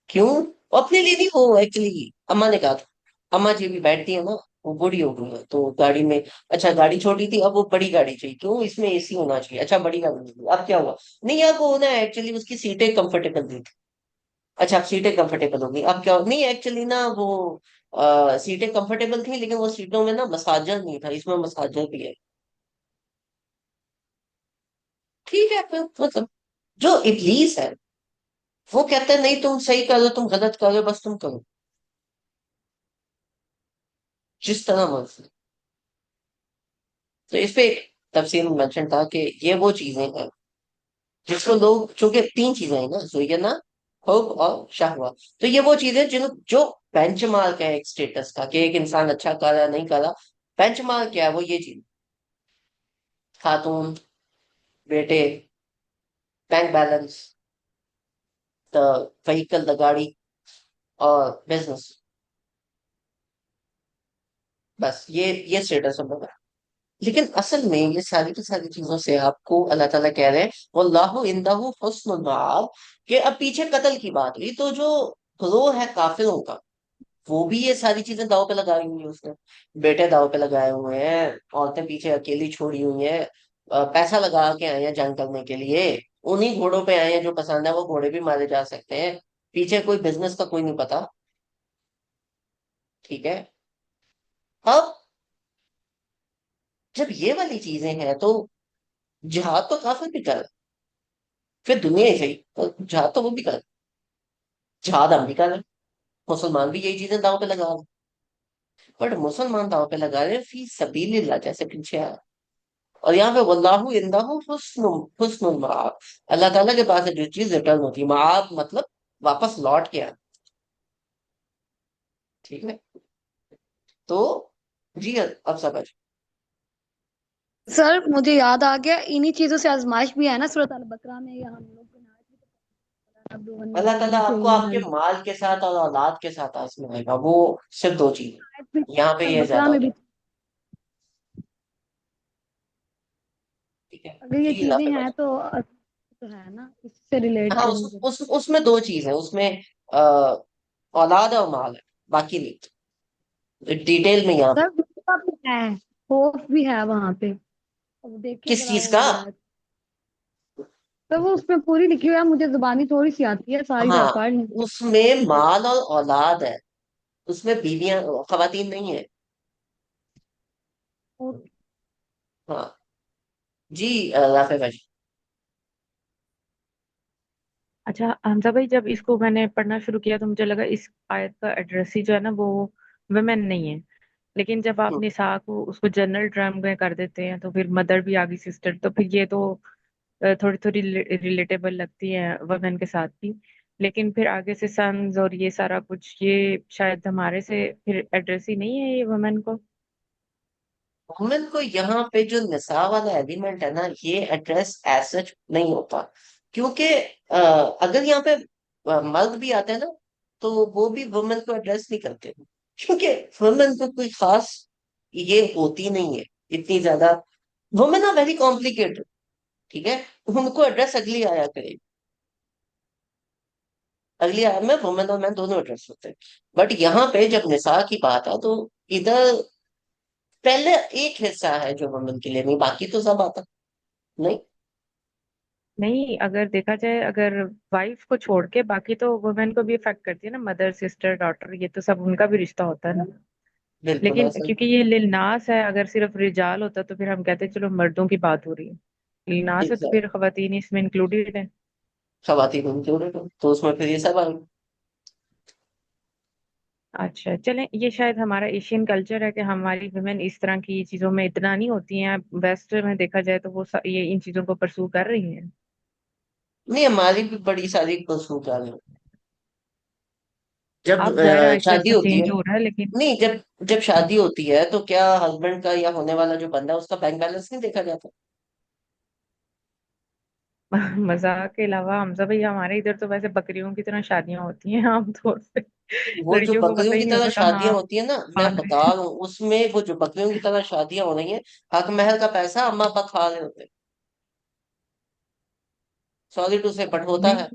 کیوں؟ وہ اپنے لیے نہیں، ہو ایکچولی اما نے کہا تھا. اما جی بھی بیٹھتی ہے نا، وہ بوڑھی ہو گئی ہے تو گاڑی میں، اچھا گاڑی چھوٹی تھی اب وہ بڑی گاڑی چاہیے، کیوں؟ اس میں اے سی ہونا چاہیے. اچھا بڑی گاڑی نہیں، اب کیا ہوا؟ نہیں آپ کو ہونا ہے ایکچولی، اس کی سیٹیں کمفرٹیبل نہیں تھی. اچھا اب سیٹیں کمفرٹیبل ہوگی، اب کیا نہیں ایکچولی نا وہ سیٹیں کمفرٹیبل تھیں لیکن وہ سیٹوں میں نا مساجر نہیں تھا، اس میں مساجر بھی ہے. ٹھیک ہے پھر مطلب جو ابلیس ہے وہ کہتا ہے نہیں تم صحیح کر رہے ہو، تم غلط کر رہے ہو، بس تم کرو جس طرح مرضی. تو اس پہ ایک تفصیل میں مینشن تھا کہ یہ وہ چیزیں ہیں جس کو لوگ، چونکہ 3 چیزیں ہیں نا، زینا، حب اور شہوات، تو یہ وہ چیزیں جو بینچ مارک ہے ایک اسٹیٹس کا، کہ ایک انسان اچھا کر رہا ہے نہیں کر رہا. بینچ مارک کیا ہے؟ وہ یہ چیز: خاتون، بیٹے، بینک بیلنس، دا وہیکل، دا گاڑی، اور بزنس. بس یہ اسٹیٹس ہم لوگ ہے. لیکن اصل میں یہ ساری کی ساری چیزوں سے آپ کو اللہ تعالیٰ کہہ رہے ہیں واللہ عندہ حسن المآب، کہ اب پیچھے قتل کی بات ہوئی تو جو گروہ ہے کافروں کا، وہ بھی یہ ساری چیزیں داؤ پہ لگائی ہوئی ہیں، اس نے بیٹے داؤ پہ لگائے ہوئے ہیں، عورتیں پیچھے اکیلی چھوڑی ہوئی ہیں، پیسہ لگا کے آئے ہیں جنگ کرنے کے لیے، انہیں گھوڑوں پہ آئے ہیں جو پسند ہے، وہ گھوڑے بھی مارے جا سکتے ہیں، پیچھے کوئی بزنس کا کوئی نہیں پتا، ٹھیک ہے؟ اب جب یہ والی چیزیں ہیں تو جہاد تو کافر بھی کر رہے ہیں، پھر دنیا ہی صحیح تو جہاد تو وہ بھی کر رہے ہیں، جہاد ہم بھی کر رہے ہیں، مسلمان بھی یہی چیزیں داؤ پہ لگا رہے ہیں، بٹ مسلمان داؤ پہ لگا رہے ہیں فی سبیل اللہ، جیسے پیچھے آیا، اور یہاں پہ واللہ عندہ حسن المآب، اللہ تعالیٰ کے پاس ہے جو چیز ریٹرن ہوتی ہے، معاب مطلب واپس لوٹ کے آنا، ٹھیک ہے؟ تو جی اب سمجھ. سر مجھے یاد آ گیا، انہی چیزوں سے آزمائش بھی ہے نا سورۃ البقرہ میں، یا ہم لوگ اللہ تعالیٰ آپ کو آپ کے بھی مال کے ساتھ اور اولاد کے ساتھ آزمائے گا، وہ صرف دو چیزیں یہاں پہ یہ البقرہ زیادہ میں ہوتا بھی، ہے. ٹھیک ہے اگر یہ جی، اللہ چیزیں ہیں حافظ. تو ہے نا، اس سے ریلیٹ ہاں کریں گے. اس میں دو چیز ہے، اس میں اولاد اور مال ہے، باقی نہیں ڈیٹیل میں یہاں پہ. سر غصہ بھی ہے، خوف بھی ہے وہاں پہ، اب دیکھیں کس ذرا چیز وہ کا؟ آیات. تو وہ اس میں پوری لکھی ہوئی ہے، مجھے زبانی تھوڑی سی آتی ہے، ساری ذرا ہاں پڑھ لیں. اس میں مال اور اولاد ہے، اس میں بیویاں خواتین نہیں ہے. ہاں جی رافع بھائی. اچھا حمزہ بھائی، جب اس کو میں نے پڑھنا شروع کیا تو مجھے لگا اس آیت کا ایڈریس ہی جو ہے نا وہ ویمن نہیں ہے، لیکن جب آپ نساء کو اس کو جنرل ٹرم میں کر دیتے ہیں تو پھر مدر بھی آگی سسٹر، تو پھر یہ تو تھوڑی تھوڑی ریلیٹیبل لگتی ہے ویمن کے ساتھ بھی، لیکن پھر آگے سے سنز اور یہ سارا کچھ یہ شاید ہمارے سے پھر ایڈریس ہی نہیں ہے یہ ویمن کو. وومن کو یہاں پہ جو نساء والا ایلیمنٹ ہے نا، یہ ایڈریس ایز سچ نہیں ہوتا، کیونکہ اگر یہاں پہ مرد بھی آتے ہیں نا تو وہ بھی وومن کو ایڈریس نہیں کرتے، کیونکہ وومن کو کوئی خاص یہ ہوتی نہیں ہے اتنی زیادہ. وومن آر ویری کمپلیکیٹڈ، ٹھیک ہے؟ ان کو ایڈریس اگلی آیا کرے، اگلی آیا میں وومن اور مین دونوں ایڈریس ہوتے ہیں، بٹ یہاں پہ جب نساء کی بات ہے تو ادھر پہلے ایک حصہ ہے جو وومن کے لیے نہیں، باقی تو سب آتا نہیں. نہیں، اگر دیکھا جائے، اگر وائف کو چھوڑ کے باقی تو وومن کو بھی افیکٹ کرتی ہے نا، مدر سسٹر ڈاٹر، یہ تو سب ان کا بھی رشتہ ہوتا ہے نا. بالکل لیکن ایسا. کیونکہ یہ للناس ہے، اگر صرف رجال ہوتا تو پھر ہم کہتے چلو مردوں کی بات ہو رہی ہے، للناس ہے تو Exactly. پھر خواتین اس میں انکلوڈیڈ ہے. خواتین انکلوڈیڈ ہو تو اس میں پھر یہ سب آ گئی. اچھا چلیں، یہ شاید ہمارا ایشین کلچر ہے کہ ہماری ویمن اس طرح کی چیزوں میں اتنا نہیں ہوتی ہیں، ویسٹ میں دیکھا جائے تو وہ یہ ان چیزوں کو پرسو کر رہی ہیں. نہیں ہماری بھی بڑی ساری خصوص آ گئی جب اب ظاہر آہستہ شادی آہستہ ہوتی ہے. چینج ہو رہا ہے لیکن نہیں جب شادی ہوتی ہے تو کیا ہسبینڈ کا یا ہونے والا جو بندہ ہے اس کا بینک بیلنس نہیں دیکھا جاتا؟ مذاق کے علاوہ حمزہ بھائی، ہمارے ادھر تو ویسے بکریوں کی طرح شادیاں ہوتی ہیں عام طور سے. وہ جو لڑکیوں کو پتہ بکریوں ہی کی نہیں طرح ہوتا شادیاں کہاں ہوتی ہیں نا، میں بھاگ بتا رہے ہیں. رہا ہوں اس میں وہ جو بکریوں کی طرح شادیاں ہو رہی ہیں، حق مہر کا پیسہ اما ابا کھا رہے ہوتے، سوری ٹو سے بٹ ہوتا ہے. نہیں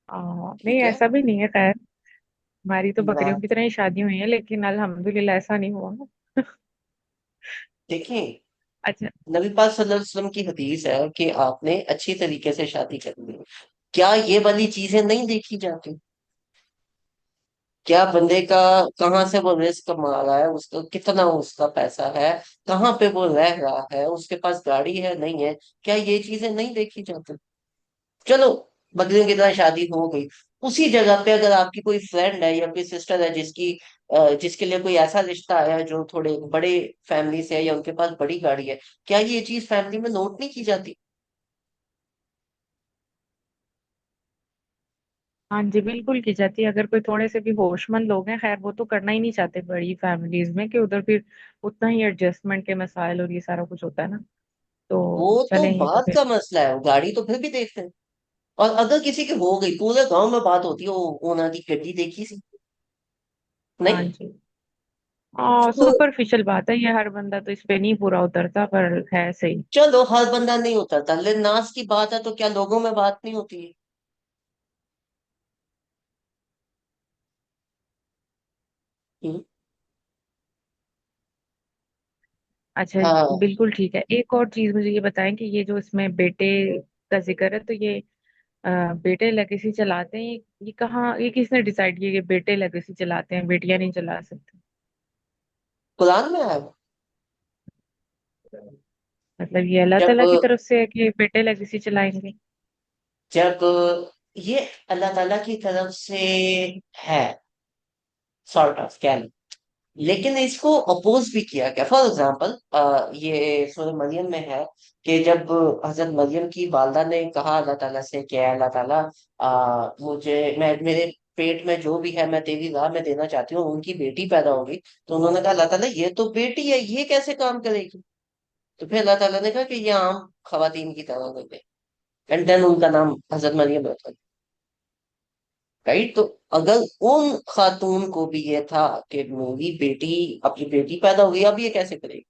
نہیں، ٹھیک ہے ایسا بھی نہیں ہے خیر. ہماری تو میں بکریوں کی طرح ہی شادی ہوئی ہیں لیکن الحمدللہ ایسا نہیں ہوا. دیکھیں اچھا. نبی پاک صلی اللہ علیہ وسلم کی حدیث ہے کہ آپ نے اچھی طریقے سے شادی کرنی ہے، کیا یہ والی چیزیں نہیں دیکھی جاتی؟ کیا بندے کا کہاں سے وہ رزق کما رہا ہے، اس کا کتنا اس کا پیسہ ہے، کہاں پہ وہ رہ رہا ہے، اس کے پاس گاڑی ہے نہیں ہے، کیا یہ چیزیں نہیں دیکھی جاتی؟ چلو بکریوں کی طرح شادی ہو گئی، اسی جگہ پہ اگر آپ کی کوئی فرینڈ ہے یا کوئی سسٹر ہے جس کے لیے کوئی ایسا رشتہ آیا ہے جو تھوڑے بڑے فیملی سے ہے یا ان کے پاس بڑی گاڑی ہے، کیا یہ چیز فیملی میں نوٹ نہیں کی جاتی؟ ہاں جی، بالکل کی جاتی ہے. اگر کوئی تھوڑے سے بھی ہوش مند لوگ ہیں، خیر وہ تو کرنا ہی نہیں چاہتے بڑی فیملیز میں، کہ ادھر پھر اتنا ہی ایڈجسٹمنٹ کے مسائل اور یہ سارا کچھ ہوتا ہے نا. تو وہ تو چلیں، یہ تو بات پھر کا مسئلہ ہے، گاڑی تو پھر بھی دیکھتے ہیں. اور اگر کسی کی ہو گئی پورے گاؤں میں بات ہوتی ہے، وہ اونا کی گڈی دیکھی سی ہاں نہیں؟ جی. सुपरफिशियल बात है ये, हर बंदा तो इस पे नहीं पूरा उतरता, पर है सही। चलो हर बंदा नहीं उतरता, लेकिन नाज की बात है तो क्या लोगों में बात नहीं होती है? हम्म, अच्छा, हाँ। बिल्कुल ठीक है। एक और चीज मुझे ये बताएं कि ये जो इसमें बेटे का जिक्र है, तो ये बेटे लेगेसी चलाते हैं, ये कहाँ, ये किसने डिसाइड किया कि बेटे लेगेसी चलाते हैं, बेटियां नहीं चला सकती? कुरान में आया है। मतलब ये अल्लाह जब ताला की तरफ से है कि बेटे लेगेसी चलाएंगे? जब ये अल्लाह ताला की तरफ से है, सॉर्ट ऑफ कह लो, लेकिन इसको अपोज भी किया गया। फॉर एग्जाम्पल, ये सूरह मरियम में है कि जब हजरत मरियम की वालदा ने कहा अल्लाह ताला से कि "ऐ अल्लाह ताला, मुझे, मैं, मेरे पेट में जो भी है मैं तेरी राह में देना चाहती हूँ, उनकी बेटी पैदा होगी।" तो उन्होंने कहा अल्लाह ताला ये तो बेटी है, ये कैसे काम करेगी? तो फिर अल्लाह ताला ने कहा कि ये आम खवातीन की तरह हो गई, एंड देन उनका नाम हजरत मरियम रखा। राइट? तो अगर उन खातून को भी ये था कि मेरी बेटी, अपनी बेटी पैदा हुई, अब ये कैसे करेगी?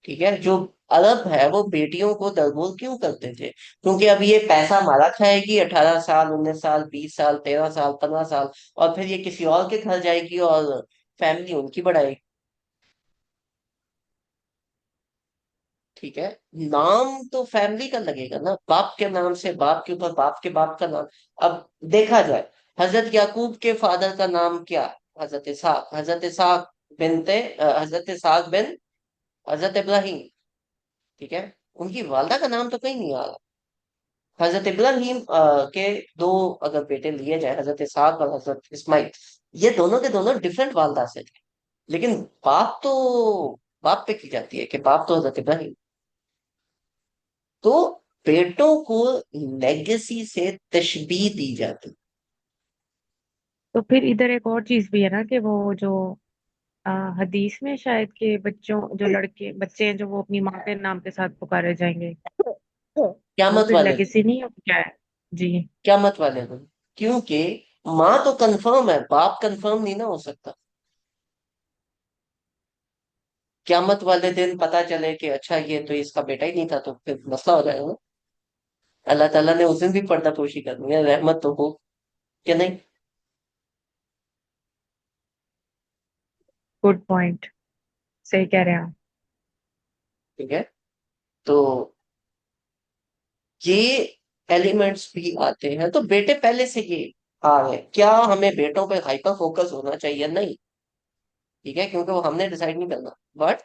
ठीक है, जो अरब है वो बेटियों को दरगोर क्यों करते थे? क्योंकि अब ये पैसा हमारा खाएगी 18 साल, 19 साल, 20 साल, 13 साल, 15 साल, और फिर ये किसी और के घर जाएगी और फैमिली उनकी बढ़ाएगी। ठीक है, नाम तो फैमिली का लगेगा ना, बाप के नाम से बाप के ऊपर बाप के बाप का नाम। अब देखा जाए, हजरत याकूब के फादर का नाम क्या? हजरत इसहाक। हजरत इसहाक बिनते हजरत इसहाक बिन हजरत इब्राहिम। ठीक है, उनकी वालदा का नाम तो कहीं नहीं आ रहा। हजरत इब्राहिम के दो अगर बेटे लिए जाए, हजरत इसहाक और हजरत इस्माइल, ये दोनों के दोनों डिफरेंट वालदा से थे, लेकिन बात तो बाप पे की जाती है कि बाप तो हजरत इब्राहिम। तो बेटों को लेगेसी से तशबीह दी जाती। तो फिर इधर एक और चीज भी है ना कि वो जो अ, हदीस में शायद के बच्चों, जो लड़के बच्चे हैं जो वो अपनी माँ के नाम के साथ पुकारे जाएंगे, वो क्यामत फिर वाले दिन। लेगेसी नहीं है, क्या है? जी। क्यामत वाले दिन, क्योंकि माँ तो कंफर्म है, बाप कंफर्म नहीं ना हो सकता। क्यामत वाले दिन पता चले कि अच्छा ये तो इसका बेटा ही नहीं था, तो फिर मसला हो जाएगा ना। अल्लाह ताला ने उस दिन भी पर्दापोशी करनी है, रहमत तो हो कि नहीं? गुड पॉइंट, सही कह रहे हैं आप। ठीक है, तो ये एलिमेंट्स भी आते हैं, तो बेटे पहले से ये आ रहे हैं। क्या हमें बेटों पे हाइपर फोकस होना चाहिए? नहीं। ठीक है, क्योंकि वो हमने डिसाइड नहीं करना, बट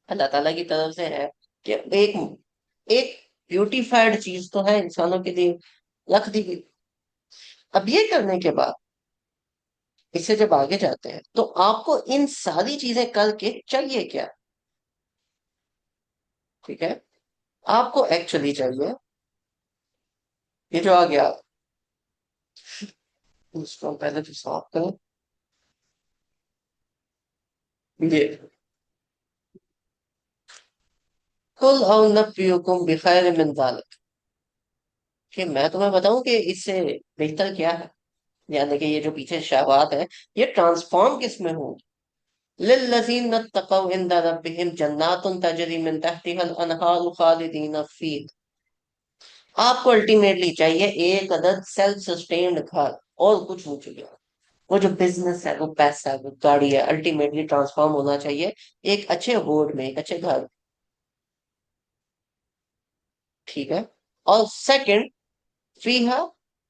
अल्लाह ताला की तरफ से है कि एक एक ब्यूटीफाइड चीज तो है इंसानों के लिए रख दी गई। अब ये करने के बाद, इससे जब आगे जाते हैं, तो आपको इन सारी चीजें करके चाहिए क्या? ठीक है, आपको एक्चुअली चाहिए ये जो आ गया, इसको हम पहले तो साफ करें। ये कुल औ बिखैर मिन जालिक, कि मैं तुम्हें बताऊं कि इससे बेहतर क्या है, यानी कि ये जो पीछे शहवात है, ये ट्रांसफॉर्म किस में होंगी? लिल्लज़ीना तक़व इंदा रब्बिहिम जन्नातुन तजरी मिन तहतिहल अनहारु खालिदीन फीहा। आपको अल्टीमेटली चाहिए एक अदद सेल्फ सस्टेन्ड घर, और कुछ नहीं चाहिए। वो जो बिजनेस है, वो पैसा है, वो गाड़ी है, अल्टीमेटली ट्रांसफॉर्म होना चाहिए एक अच्छे होड में, एक अच्छे घर। ठीक है, और सेकंड, फीहा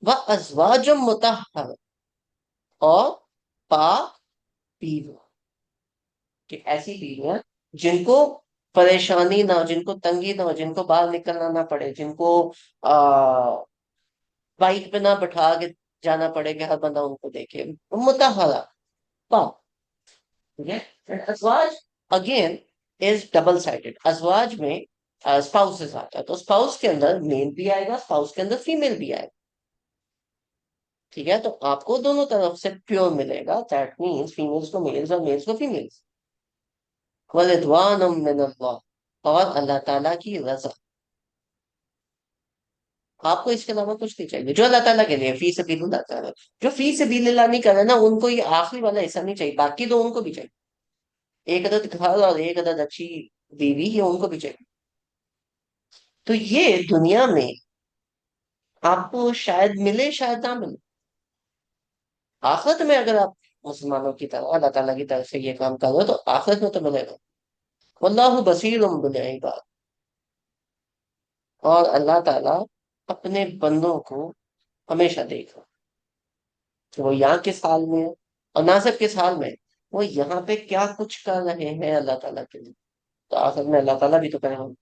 व अज़वाजुम मुतहहर, और पाक बीवी, कि ऐसी बीवियां जिनको परेशानी ना हो, जिनको तंगी ना हो, जिनको बाहर निकलना ना पड़े, जिनको आ बाइक पे ना बैठा के जाना पड़े कि हर बंदा उनको देखे, मुतहरा, पाक। ठीक है, अजवाज अगेन इज डबल साइडेड। अजवाज में स्पाउसेस आता है, तो स्पाउस के अंदर मेल भी आएगा, स्पाउस के अंदर फीमेल भी आएगा। ठीक है, तो आपको दोनों तरफ से प्योर मिलेगा, दैट मीन्स फीमेल्स को मेल्स और मेल्स को फीमेल्स। वरिदवानुम मिनल्लाह, और अल्लाह ताला की रजा। آپ کو اس کے علاوہ کچھ نہیں چاہیے. جو اللہ تعالیٰ کے لیے فی سبیل اللہ کر رہا ہے. جو فی سبیل اللہ نہیں کر رہا نا، ان کو یہ آخری والا حصہ نہیں چاہیے، باقی تو ان کو بھی چاہیے. ایک عدد گھر اور ایک عدد اچھی بیوی، یہ ان کو بھی چاہیے. تو یہ دنیا میں آپ کو شاید ملے شاید نہ ملے. آخرت میں اگر آپ مسلمانوں کی طرح اللہ تعالیٰ کی طرف سے یہ کام کرو تو آخرت میں تو ملے گا. واللہ بصیر بالعباد. اور اللہ تعالیٰ اپنے بندوں کو ہمیشہ دیکھ رہا ہے کہ وہ یہاں کس حال میں ہے، اور نہ صرف کس حال میں ہے، وہ یہاں پہ کیا کچھ کر رہے ہیں اللہ تعالیٰ کے لیے. تو آخر میں اللہ تعالیٰ بھی تو کر رہا ہوں.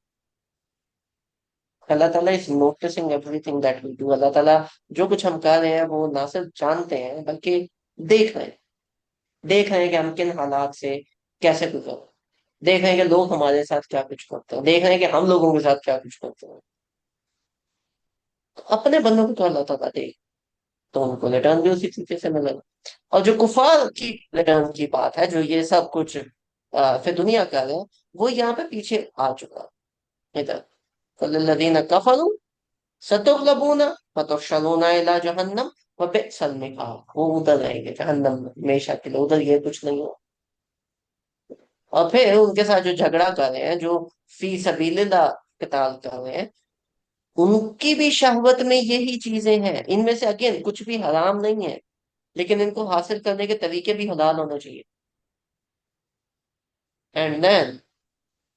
اللہ تعالیٰ is noticing everything that we do. اللہ تعالیٰ جو کچھ ہم کر رہے ہیں وہ نہ صرف جانتے ہیں بلکہ دیکھ رہے ہیں. دیکھ رہے ہیں کہ ہم کن حالات سے کیسے گزر، دیکھ رہے ہیں کہ لوگ ہمارے ساتھ کیا کچھ کرتے ہیں، دیکھ رہے ہیں کہ ہم لوگوں کے ساتھ کیا کچھ کرتے ہیں. تو اپنے بندوں کو تو اللہ تعالیٰ دیکھ، تو ان کو ریٹرن بھی اسی طریقے سے ملے گا. اور جو کفار کی ریٹرن کی بات ہے، جو یہ سب کچھ پھر دنیا کا ہے، وہ یہاں پہ پیچھے آ چکا ادھر. الذین کفروا ستغلبون وتحشرون الی جہنم وبئس المہاد. وہ ادھر رہیں گے جہنم میں ہمیشہ کے لیے، ادھر یہ کچھ نہیں ہو. اور پھر ان کے ساتھ جو جھگڑا کر رہے ہیں، جو فی سبیل اللہ قتال کر رہے ہیں، ان کی بھی شہوت میں یہی چیزیں ہیں. ان میں سے اگین کچھ بھی حرام نہیں ہے، لیکن ان کو حاصل کرنے کے طریقے بھی حلال ہونے چاہیے. اینڈ دین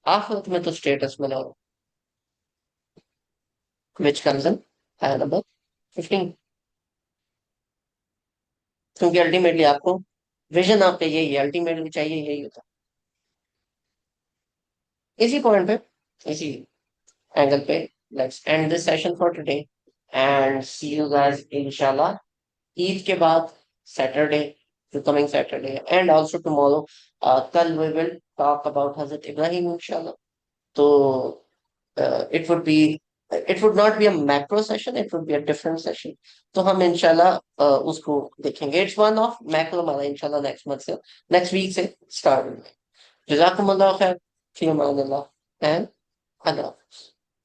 آخرت میں تو اسٹیٹس ملا ہو which comes in ayah number 15. کیونکہ الٹیمیٹلی آپ کو ویژن آپ کا یہی ہے، الٹیمیٹلی چاہیے یہی ہوتا. اسی پوائنٹ پہ، اسی اینگل پہ let's end this session for today and see you guys انشاءاللہ عید کے بعد سیٹرڈے، جو coming Saturday and also tomorrow. کل we will talk about Hazrat Ibrahim انشاءاللہ. تو it would be it would not be a macro session, it would be a different session. تو ہم انشاءاللہ اس کو دیکھیں گے. اٹس ون آف میکرو ہمارا انشاءاللہ نیکسٹ منتھ سے، نیکسٹ ویک سے اسٹارٹ ہوگا. جزاکم اللہ خیر، فی امان اللہ اینڈ اللہ حافظ.